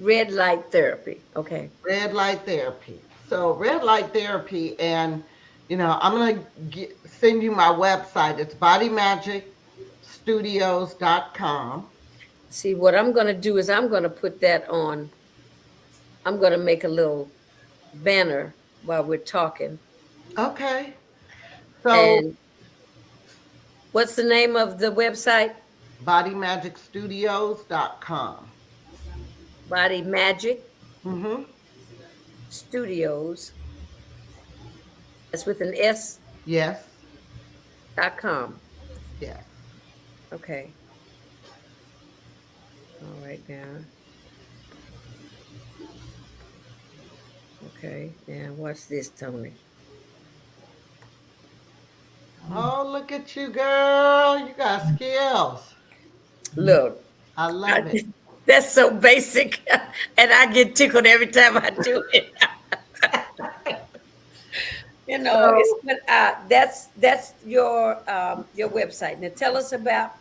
S1: Red light therapy. Okay.
S3: Red light therapy. So, red light therapy, and I'm going to send you my website. It's bodymagicstudios.com.
S1: See, what I'm going to do is I'm going to put that on. I'm going to make a little banner while we're talking.
S3: Okay. So,
S1: And what's the name of the website?
S3: bodymagicstudios.com.
S1: Body Magic
S3: Mm-hmm.
S1: Studios. That's with an
S3: Yes.
S1: s.com.
S3: Yes.
S1: Okay. All right now. Okay. Now what's this, Tony?
S3: Oh, look at you, girl. You got skills.
S1: Look,
S3: I love it.
S1: that's so basic, and I get tickled every time I do it. It's
S3: So,
S1: but that's your website. Now tell us about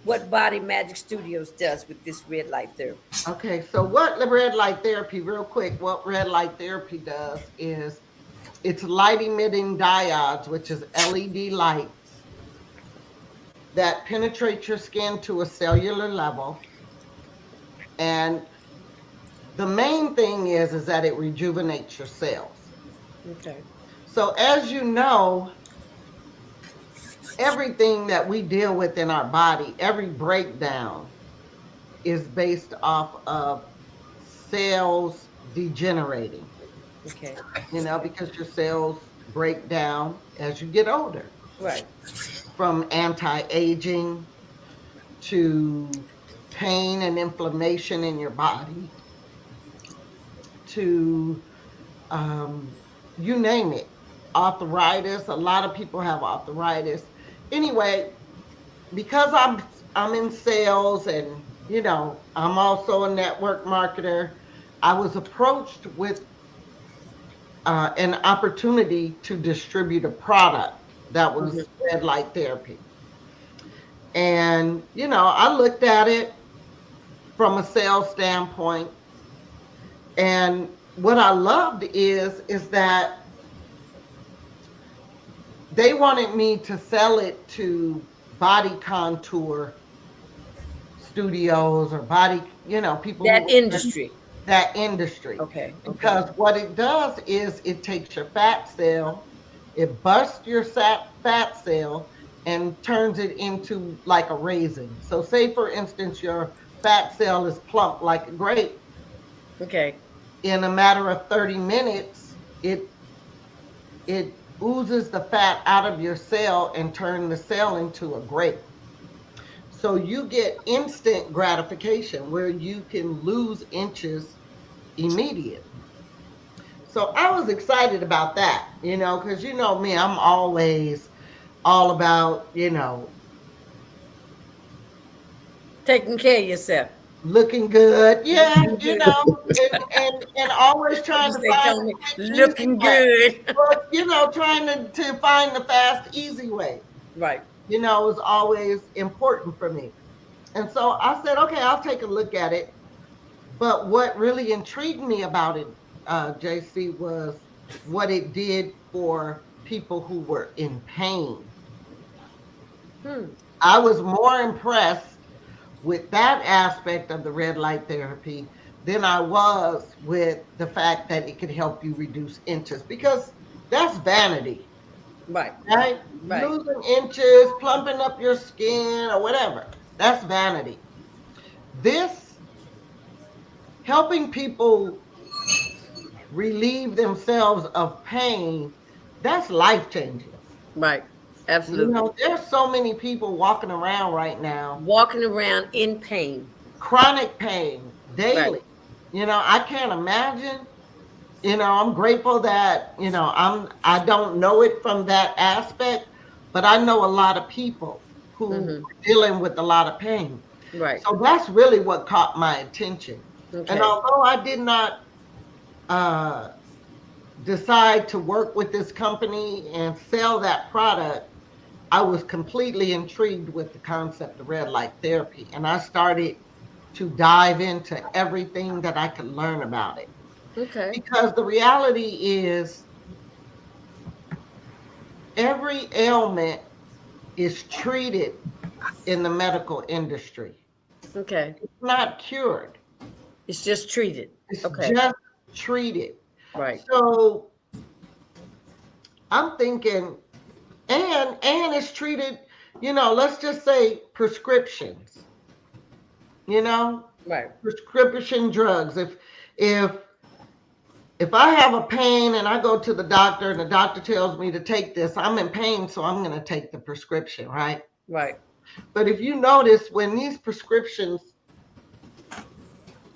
S1: what Body Magic Studios does with this red light therapy.
S3: okay. So, what the red light therapy, real quick, what red light therapy does is it's light emitting diodes, which is LED lights that penetrate your skin to a cellular level. And the main thing is that it rejuvenates your cells.
S1: Okay.
S3: So, as you know, everything that we deal with in our body, every breakdown is based off of cells degenerating,
S1: Okay.
S3: because your cells break down as you get older,
S1: Right.
S3: from anti aging to pain and inflammation in your body to um, you name it, arthritis. A lot of people have arthritis. Anyway, because I'm in sales, and I'm also a network marketer, I was approached with an opportunity to distribute a product that
S1: Mhm.
S3: was red light therapy. And I looked at it from a sales standpoint, and what I loved is that they wanted me to sell it to body contour studios, or body, people
S1: That
S3: who
S1: industry.
S3: that industry.
S1: Okay. Okay.
S3: Because what it does is it takes your fat cell, it busts your fat cell and turns it into like a raisin. So say for instance your fat cell is plump like a grape.
S1: Okay.
S3: In a matter of 30 minutes, it oozes the fat out of your cell and turn the cell into a grape. So you get instant gratification where you can lose inches immediately. So I was excited about that, because me, I'm always all about,
S1: Taking care of yourself.
S3: looking good. Yeah,
S1: Looking good.
S3: and always
S1: You
S3: trying to
S1: say,
S3: find
S1: Tony,
S3: the quick, easy
S1: looking
S3: way.
S1: good.
S3: But, trying to find the fast, easy way,
S1: Right.
S3: is always important for me. And so I said, okay, I'll take a look at it. But what really intrigued me about it, JC, was what it did for people who were in pain.
S1: Hmm.
S3: I was more impressed with that aspect of the red light therapy than I was with the fact that it could help you reduce inches, because that's vanity,
S1: Right.
S3: right?
S1: Right.
S3: Losing inches, plumping up your skin, or whatever. That's vanity. This, helping people relieve themselves of pain, that's life changing.
S1: Right. Absolutely.
S3: There's so many people walking around right now,
S1: Walking around in pain.
S3: chronic pain,
S2: Right.
S3: daily. I can't imagine. I'm grateful that, I don't know it from that aspect, but I know a lot of people who
S2: Mm-hmm.
S3: are dealing with a lot of pain.
S2: Right.
S3: So that's really what caught my attention. And
S2: Okay.
S3: although I did not uh, decide to work with this company and sell that product, I was completely intrigued with the concept of red light therapy. And I started to dive into everything that I could learn about it.
S2: Okay.
S3: Because the reality is, every ailment is treated in the medical industry.
S2: Okay.
S3: It's not cured,
S2: It's just treated.
S3: it's
S2: Okay.
S3: just treated.
S2: Right.
S3: So I'm thinking, and it's treated, let's just say prescriptions, you know,
S2: Right.
S3: prescription drugs. If if I have a pain and I go to the doctor and the doctor tells me to take this, I'm in pain, so I'm going to take the prescription, right?
S2: Right.
S3: But if you notice, when these prescriptions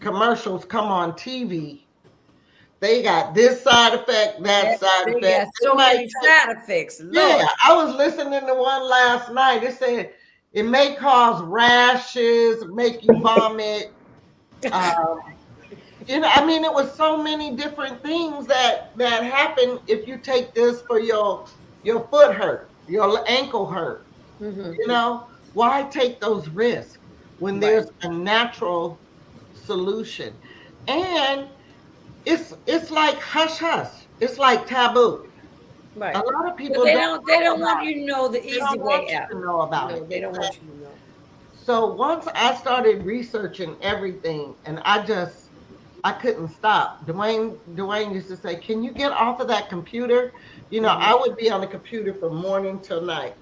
S3: commercials come on TV, they got this side effect, that side
S1: They
S3: effect.
S1: got
S3: They
S1: so
S3: might
S1: many
S3: say,
S1: side effects.
S3: yeah,
S1: Lord.
S3: I was listening to one last night. It said it may cause rashes, make you vomit. Um, I mean, it was so many different things that happen if you take this for your foot hurt, your ankle hurt.
S2: Mm-hmm.
S3: You know, why take those risks when
S2: Right.
S3: there's a natural solution? And it's like hush hush. It's like taboo. A
S2: Right.
S3: lot of
S1: But
S3: people don't
S1: they
S3: know
S1: don't want
S3: about
S1: you to know the
S3: it. They
S1: easy
S3: don't want
S1: way out.
S3: you to know about it.
S1: No, they don't want you to know.
S3: So once I started researching everything, and I couldn't stop. Dwayne used to say, "Can you get off of that computer?"
S1: Hmm.
S3: I would be on the computer from morning till night.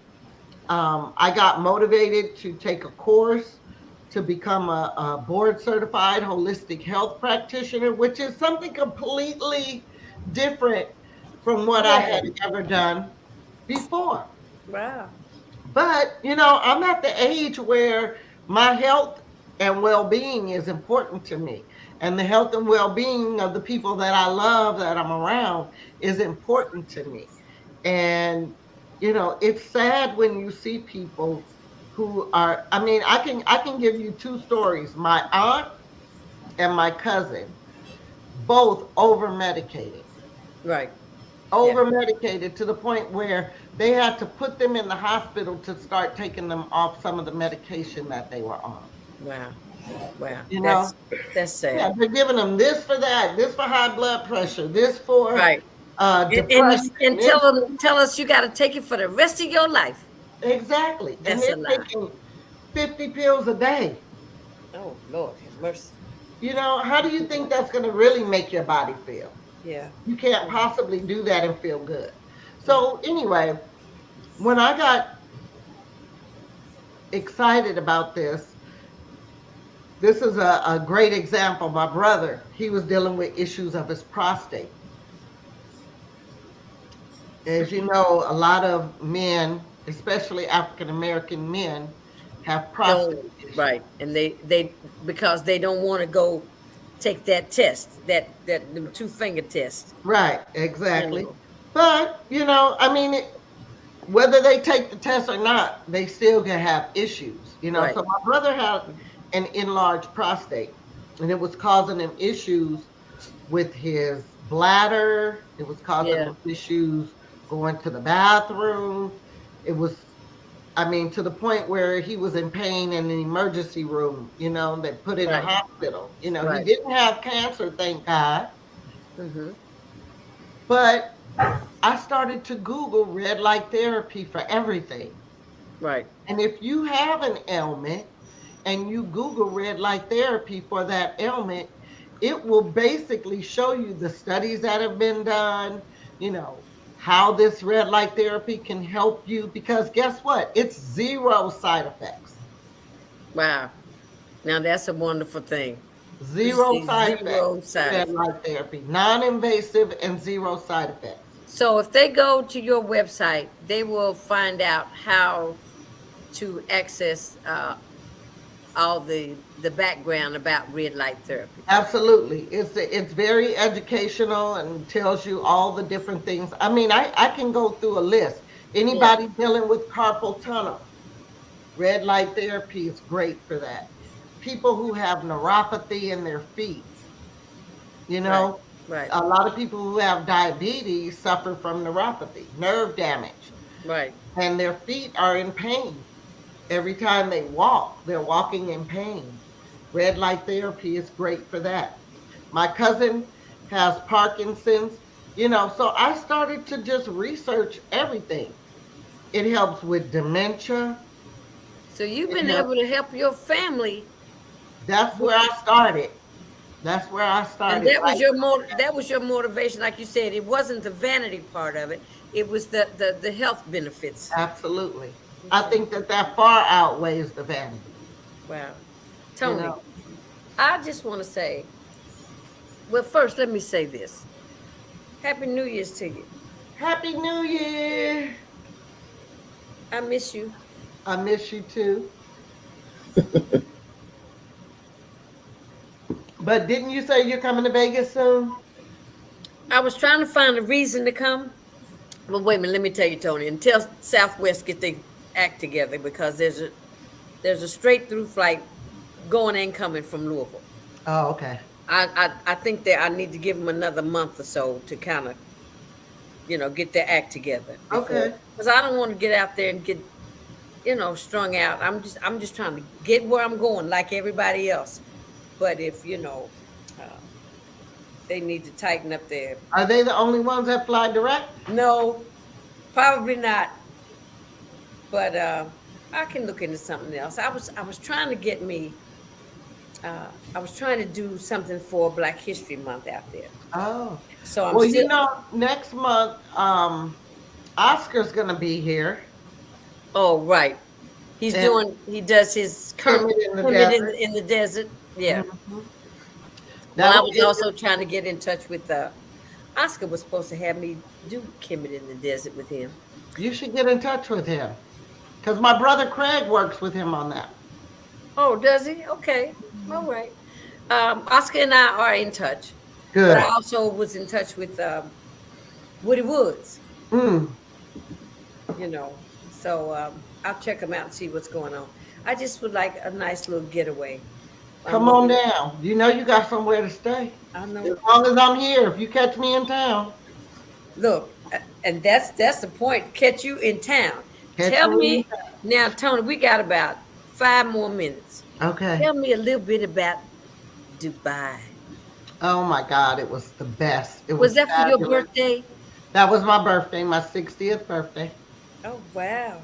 S3: I got motivated to take a course to become a board certified holistic health practitioner, which is something completely different from what I
S1: Yeah.
S3: had ever done before.
S1: Wow.
S3: But, I'm at the age where my health and well being is important to me. And the health and well being of the people that I love, that I'm around, is important to me. And, it's sad when you see people who are, I mean, I can give you two stories. My aunt and my cousin, both over medicated,
S2: Right. Yeah.
S3: over medicated to the point where they had to put them in the hospital to start taking them off some of the medication that they were on.
S2: Wow. Wow.
S3: You know,
S2: That's
S3: yeah,
S2: sad.
S3: they're giving them this for that, this for high blood pressure, this for
S2: Right.
S3: depression,
S1: And
S3: this
S1: tell us you got to take it for the rest of your life.
S3: exactly, and
S2: That's
S3: they're
S2: a lie.
S3: taking 50 pills a day.
S2: Oh Lord, have mercy.
S3: How do you think that's going to really make your body feel?
S2: Yeah.
S3: You can't possibly do that and feel good. So anyway, when I got excited about this is a great example. My brother, he was dealing with issues of his prostate. As you know, a lot of men, especially African American men, have
S2: Don't.
S3: prostate issues.
S2: Right. And they because they don't want to go take that test, that them 2 finger test.
S3: Right,
S2: You
S3: exactly.
S2: know.
S3: But, I mean, whether they take the test or not, they still can have issues.
S2: Right.
S3: So my brother had an enlarged prostate, and it was causing him issues with his bladder. It was causing
S2: Yeah.
S3: him issues going to the bathroom. It was, I mean, to the point where he was in pain in the emergency room, they put in the
S2: Right.
S3: hospital. He
S2: Right.
S3: didn't have cancer, thank God.
S2: Mm-hmm.
S3: But I started to Google red light therapy for everything.
S2: Right.
S3: And if you have an ailment and you Google red light therapy for that ailment, it will basically show you the studies that have been done, how this red light therapy can help you. Because guess what? It's zero side effects.
S2: Wow. Now that's a wonderful thing. You
S3: Zero
S2: see
S3: side effects.
S2: zero side
S3: Red
S2: effects.
S3: light therapy, non invasive and zero side effects.
S2: So if they go to your website, they will find out how to access all the background about red light therapy.
S3: Absolutely. It's very educational and tells you all the different things. I mean, I can go through a list.
S2: Yeah,
S3: Anybody dealing with carpal tunnel, red light therapy is great for that. People who have neuropathy in their feet, you
S2: right,
S3: know,
S2: right,
S3: a lot of people who have diabetes suffer from neuropathy, nerve damage,
S2: right.
S3: and their feet are in pain. Every time they walk, they're walking in pain. Red light therapy is great for that. My cousin has Parkinson's, so I started to just research everything. It helps with dementia.
S2: So you've
S3: It
S2: been
S3: helps.
S2: able to help your family
S3: That's
S2: with,
S3: where I started. That's where I
S2: and
S3: started, right?
S2: that was your motivation, like you said. It wasn't the vanity part of it. It was the health benefits.
S3: Absolutely. I
S2: Okay.
S3: think that far outweighs the vanity.
S2: Wow.
S3: You
S2: Tony,
S3: know,
S2: I just want to say, well, first, let me say this. Happy New Year's to you.
S3: Happy New Year.
S2: I miss you.
S3: I miss you too. But didn't you say you're coming to Vegas soon?
S2: I was trying to find a reason to come. But wait a minute, let me tell you, Tony, until Southwest get their act together, because there's a straight through flight going and coming from Louisville.
S3: Oh, okay.
S2: I think that I need to give them another month or so to kind of get their act together before,
S3: Okay.
S2: because I don't want to get out there and get strung out. I'm just trying to get where I'm going like everybody else. But if uh, they need to tighten up their.
S3: Are they the only ones that fly direct?
S2: No, probably not. But I can look into something else. I was trying to get me. I was trying to do something for Black History Month out there.
S3: Oh.
S2: So I'm
S3: Well,
S2: still.
S3: next month, Oscar's gonna be here.
S2: Oh, right.
S3: And
S2: He does his
S3: Kermit in the
S2: Kermit
S3: desert.
S2: in the desert. Yeah.
S3: Mhm.
S2: Well,
S3: That
S2: I
S3: will
S2: was
S3: be
S2: also trying to get in touch with Oscar was supposed to have me do Kemet in the desert with him.
S3: you should get in touch with him because my brother Craig works with him on that.
S2: Oh, does he? Okay. All right. Oscar and I are in touch, but I
S3: Good.
S2: also was in touch with Woody Woods.
S3: Mm.
S2: You know, so I'll check him out and see what's going on. I just would like a nice little getaway.
S3: Come
S2: With
S3: on down. You know you got somewhere to stay.
S2: I
S3: As
S2: know.
S3: long as I'm here, if you catch me in town,
S2: Look, and that's the point. Catch you in town.
S3: catch
S2: Tell
S3: me in
S2: me now, Tony. We got about 5 more minutes.
S3: town. Okay.
S2: Tell me a little bit about Dubai.
S3: Oh my God, it was the best. It
S2: Was
S3: was
S2: that for your
S3: fabulous.
S2: birthday?
S3: That was my birthday, my 60th birthday.
S2: Oh wow!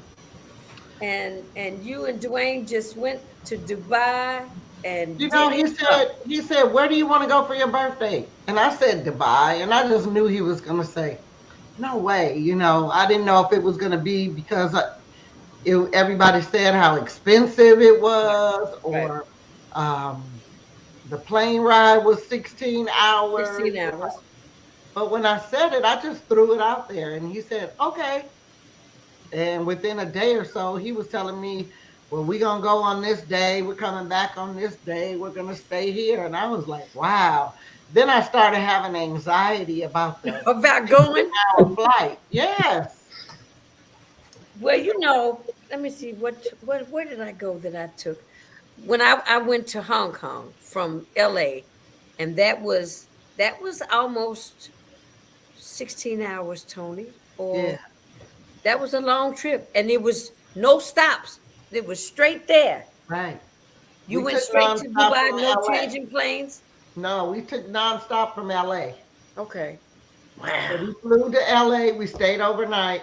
S2: And you and Dwayne just went to Dubai and
S3: You
S2: did
S3: know,
S2: it.
S3: he said, where do you want to go for your birthday? And I said Dubai, and I just knew he was gonna say, no way. I didn't know if it was gonna be because everybody said how expensive it was,
S2: Right.
S3: or um, the plane ride was 16 hours.
S2: 16 hours.
S3: But when I said it, I just threw it out there, and he said, okay. And within a day or so, he was telling me, well, we're going to go on this day. We're coming back on this day. We're going to stay here. And I was like, wow. Then I started having anxiety about the
S2: About
S3: 16
S2: going.
S3: hour flight. Yes.
S2: Well, let me see what where did I go that I took when I went to Hong Kong from LA, and that was almost 16 hours, Tony.
S3: Yeah.
S2: Or that was a long trip, and it was no stops. It was straight there.
S3: Right.
S2: You
S3: We
S2: went
S3: took
S2: straight to
S3: nonstop
S2: Dubai,
S3: from
S2: no
S3: LA.
S2: changing planes.
S3: No, we took nonstop from LA.
S2: Okay.
S3: So
S2: Wow.
S3: we flew to LA. We stayed overnight.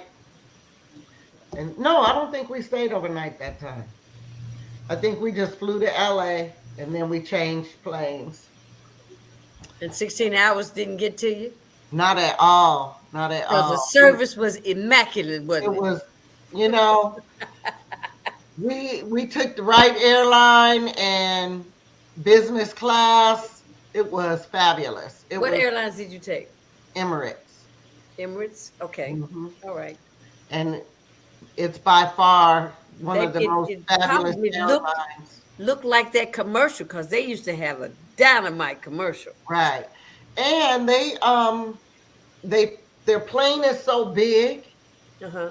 S3: And no, I don't think we stayed overnight that time. I think we just flew to LA and then we changed planes.
S2: And 16 hours didn't get to you
S3: Not at all. Not at
S2: because the
S3: all.
S2: service was immaculate,
S3: It
S2: wasn't it?
S3: was, you know, we took the right airline and business class. It was fabulous. It
S2: What
S3: was
S2: airlines did you take?
S3: Emirates.
S2: Emirates. Okay.
S3: Hmm.
S2: All right.
S3: And it's by far one
S2: That
S3: of the
S2: it
S3: most
S2: it
S3: fabulous
S2: probably looked
S3: airlines.
S1: look like that commercial because they used to have a dynamite commercial.
S3: Right. And their plane is so big
S1: Uh-huh.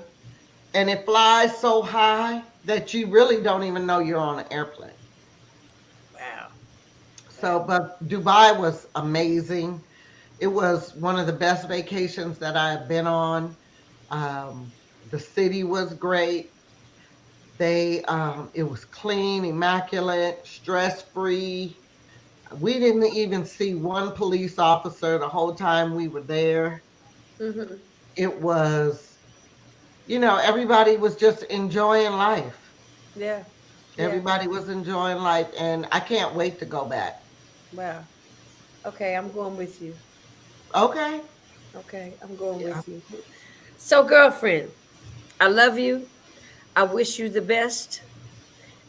S3: and it flies so high that you really don't even know you're on an airplane.
S1: Wow.
S3: So,
S1: Wow.
S3: but Dubai was amazing. It was one of the best vacations that I've been on. The city was great. It was clean, immaculate, stress free. We didn't even see one police officer the whole time we were there.
S1: Mm-hmm.
S3: It was, everybody was just enjoying life.
S1: Yeah. Yeah.
S3: Everybody was enjoying life, and I can't wait to go back.
S1: Wow. Okay, I'm going with you.
S3: Okay.
S1: Okay, I'm going
S3: Yeah.
S1: with you. So, girlfriend, I love you. I wish you the best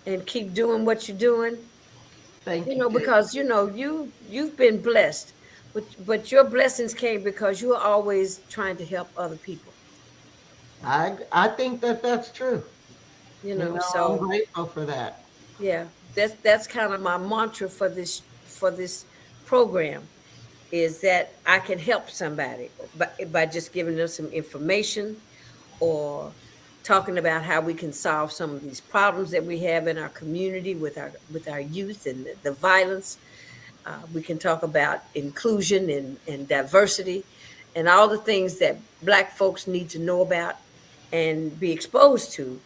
S1: and keep doing what you're doing.
S3: Thank you, Ted.
S1: Because you've been blessed, but your blessings came because you're always trying to help other people.
S3: I think that that's true. I'm
S1: So
S3: grateful for that.
S1: yeah, that's kind of my mantra for this program is that I can help somebody by just giving them some information or talking about how we can solve some of these problems that we have in our community with our youth and the violence. We can talk about inclusion and diversity and all the things that Black folks need to know about and be exposed to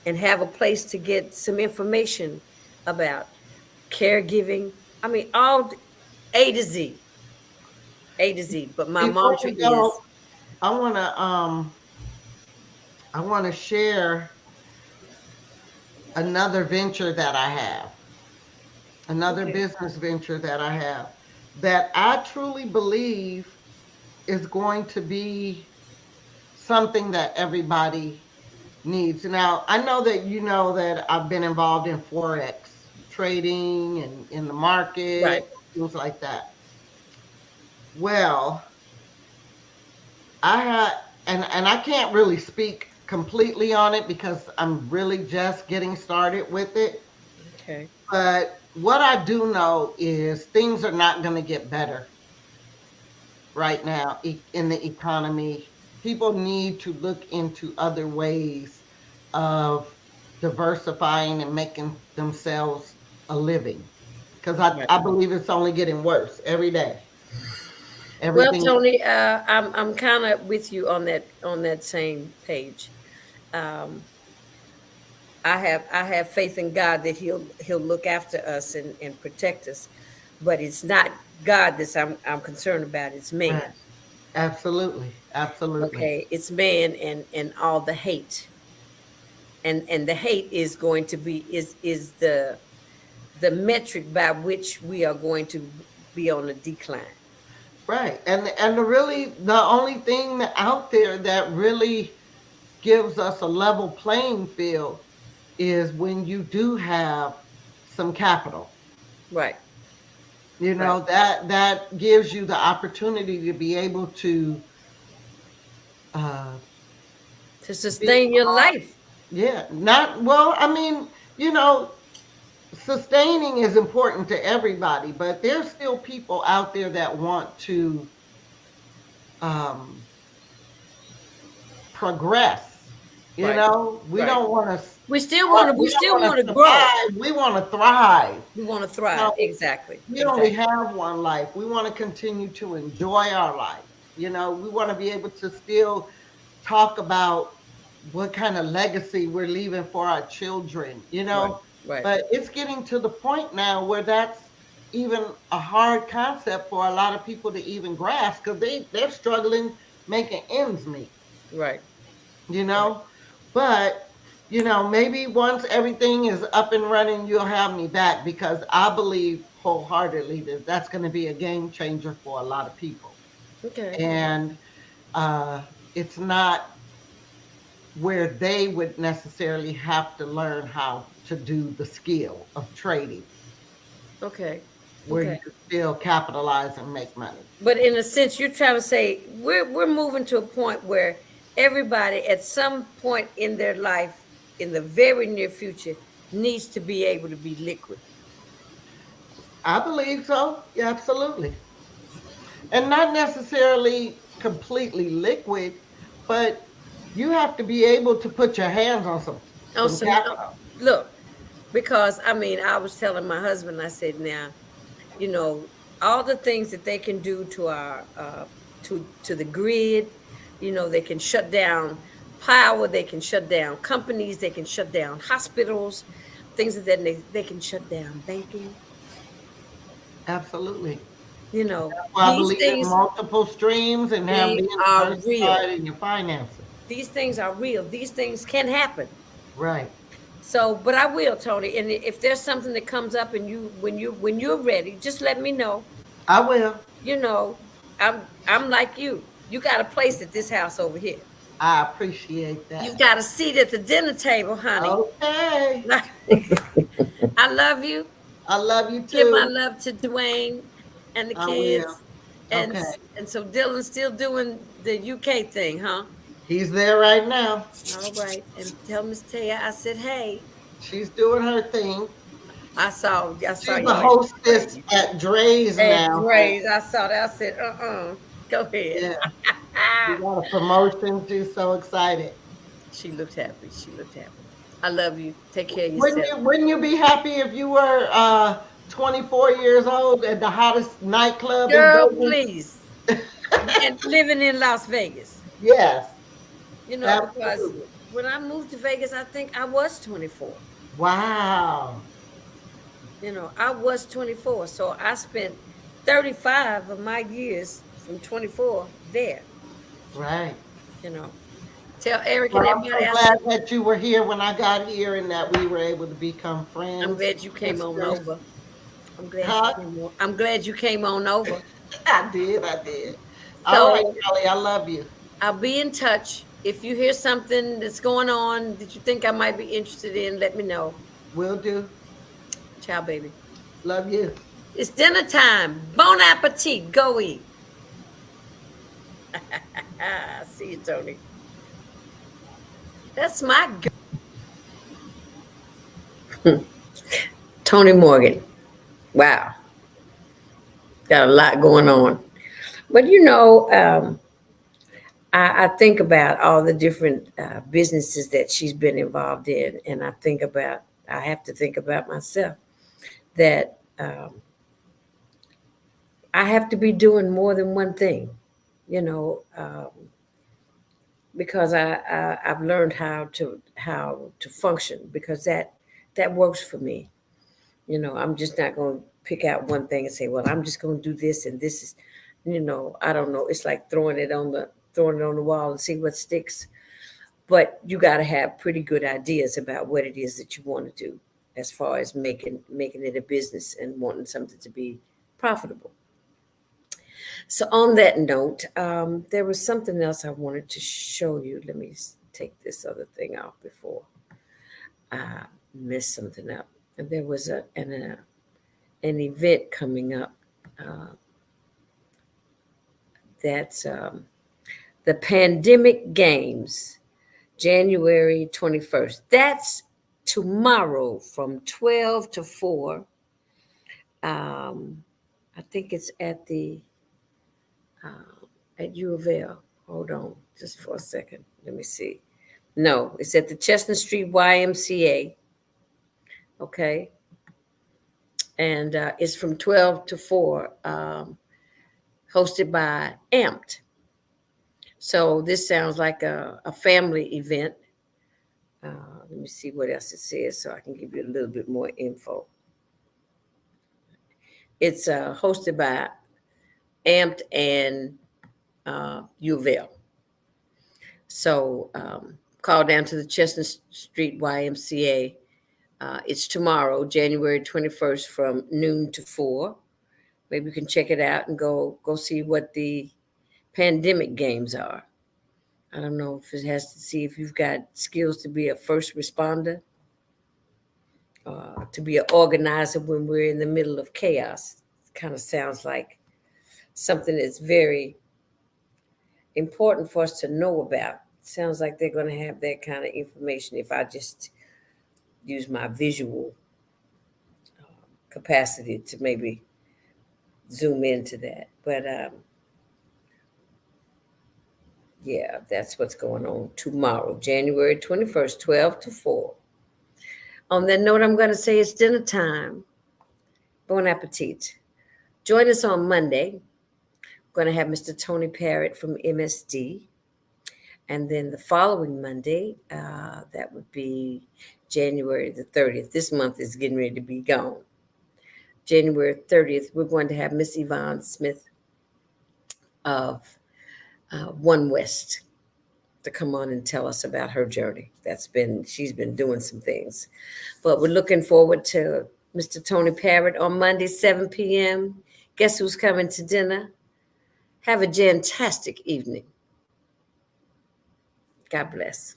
S1: and have a place to get some information about caregiving. I mean, all A to Z, A to Z. But my
S3: Before
S1: mantra
S3: we go,
S1: is
S3: I wanna I wanna share another venture that I have, another
S1: okay.
S3: business venture that I have that I truly believe is going to be something that everybody needs. Now, I know that you know that I've been involved in Forex trading and in the
S1: Right.
S3: market, things like that. Well, I had, and I can't really speak completely on it because I'm really just getting started with it.
S1: Okay.
S3: But what I do know is things are not going to get better right now in the economy. People need to look into other ways of diversifying and making themselves a living because
S1: Right.
S3: I believe it's only getting worse every day.
S1: Well,
S3: Everything.
S1: Tony, I'm kind of with you on that same page. Um, I have faith in God that He'll look after us and protect us, but it's not God that I'm concerned about. It's
S3: Right.
S1: man.
S3: Absolutely. Absolutely.
S1: Okay, it's man and all the hate, and the hate is going to be is the metric by which we are going to be on a decline.
S3: Right. And the only thing out there that really gives us a level playing field is when you do have some capital.
S1: Right. Right.
S3: That gives you the opportunity to be able to uh
S1: To
S3: be
S1: sustain your life.
S3: yeah, not well, I mean, you know, sustaining is important to everybody, but there's still people out there that want to um progress.
S1: Right.
S3: We
S1: Right.
S3: don't want to
S1: We
S3: we
S1: still
S3: don't want
S1: want
S3: to
S1: to grow.
S3: survive. We want to thrive.
S1: We want to
S3: You know,
S1: thrive. Exactly.
S3: we only
S1: Exactly.
S3: have one life. We want to continue to enjoy our life. We want to be able to still talk about what kind of legacy we're leaving for our children.
S1: Right. Right.
S3: But it's getting to the point now where that's even a hard concept for a lot of people to even grasp because they're struggling making ends meet,
S1: Right.
S3: you
S1: Right.
S3: know. But maybe once everything is up and running, you'll have me back because I believe wholeheartedly that that's going to be a game changer for a lot of people.
S1: Okay.
S3: And it's not where they would necessarily have to learn how to do the skill of trading,
S1: Okay.
S3: where
S1: Okay.
S3: you can still capitalize and make money.
S1: But in a sense, you're trying to say we're moving to a point where everybody at some point in their life, in the very near future, needs to be able to be liquid.
S3: I believe so. Yeah, absolutely. And not necessarily completely liquid, but you have to be able to put your hands on
S1: Oh,
S3: some capital.
S1: look, because I mean, I was telling my husband, I said, now, you know, all the things that they can do to our to the grid, you know, they can shut down power, they can shut down companies, they can shut down hospitals, things of that. They can shut down banking.
S3: Absolutely.
S1: You know,
S3: Well, I believe in multiple streams and have
S1: they
S3: being
S1: are real.
S3: diversified in your finances.
S1: These things are real. These things can happen.
S3: Right.
S1: So, but I will, Tony. And if there's something that comes up and when you're ready, just let me know.
S3: I will.
S1: You know, I'm like you. You got a place at this house over here.
S3: I appreciate
S1: You've
S3: that.
S1: got a seat at the dinner table, honey.
S3: Okay.
S1: I love you.
S3: I love you
S1: Give my
S3: too.
S1: love to Dwayne and the
S3: I will.
S1: kids. And
S3: Okay.
S1: and so Dylan's still doing the UK thing, huh?
S3: He's there right now.
S1: All right. And tell Miss Taya I said, hey,
S3: She's doing her thing.
S1: I saw
S3: She's
S1: you
S3: the hostess at Dre's
S1: at
S3: now.
S1: Dre's. I saw that. I said, go ahead.
S3: Yeah. We got a promotion. She's so excited.
S1: She looked happy. She looked happy. I love you. Take care of
S3: Wouldn't
S1: yourself.
S3: you be happy if you were 24 years old at the hottest nightclub in
S1: Girl,
S3: Vegas?
S1: please. And living in Las Vegas.
S3: Yes,
S1: You know, because
S3: absolutely.
S1: when I moved to Vegas, I think I was 24.
S3: Wow.
S1: You know, I was 24. So I spent 35 of my years from 24 there.
S3: Right.
S1: You know, tell Eric
S3: Well,
S1: and
S3: I'm
S1: everybody
S3: so
S1: I
S3: glad
S1: said,
S3: that you were here when I got here and that we were able to become
S1: I'm
S3: friends,
S1: glad you came on
S3: sisters.
S1: over. I'm glad you
S3: Huh?
S1: came on. I'm glad you came on over.
S3: I did. I did. All right,
S1: So
S3: Kelly. I love you.
S1: I'll be in touch. If you hear something that's going on that you think I might be interested in, let me know.
S3: Will do.
S1: Ciao, baby.
S3: Love you.
S1: It's dinner time. Bon appetit. Go eat. See you, Tony. That's my girl. Toni Morgan. Wow. Got a lot going on. But I think about all the different businesses that she's been involved in. And I have to think about myself that I have to be doing more than one thing, you know, because I've learned how to function because that works for me. You know, I'm just not going to pick out one thing and say, well, I'm just going to do this and this is, I don't know. It's like throwing it on the wall and see what sticks. But you got to have pretty good ideas about what it is that you want to do as far as making it a business and wanting something to be profitable. So on that note, there was something else I wanted to show you. Let me take this other thing off before I mess something up. And there was an event coming up uh, that's the Pandemic Games, January 21st. That's tomorrow from 12 to 4. I think it's at U of L. Hold on just for a second. Let me see. No, it's at the Chestnut Street YMCA. Okay. And it's from 12 to 4, hosted by Amped. So this sounds like a family event. Let me see what else it says so I can give you a little bit more info. It's hosted by Amped and U of L. So call down to the Chestnut Street YMCA. It's tomorrow, January 21st from noon to 4. Maybe you can check it out and go see what the pandemic games are. I don't know if it has to see if you've got skills to be a first responder, to be an organizer when we're in the middle of chaos. It kind of sounds like something that's very important for us to know about. Sounds like they're going to have that kind of information if I just
S2: use my visual capacity to maybe zoom into that. But yeah, that's what's going on tomorrow, January 21st, 12 to 4. On that note, I'm going to say it's dinner time. Bon appetit. Join us on Monday. We're going to have Mr. Tony Parrott from MSD. And then the following Monday, that would be January the 30th. This month is getting ready to be gone. January 30th, we're going to have Miss Yvonne Smith of One West to come on and tell us about her journey. She's been doing some things. But we're looking forward to Mr. Tony Parrott on Monday, 7 p.m. Guess who's coming to dinner? Have a fantastic evening. God bless.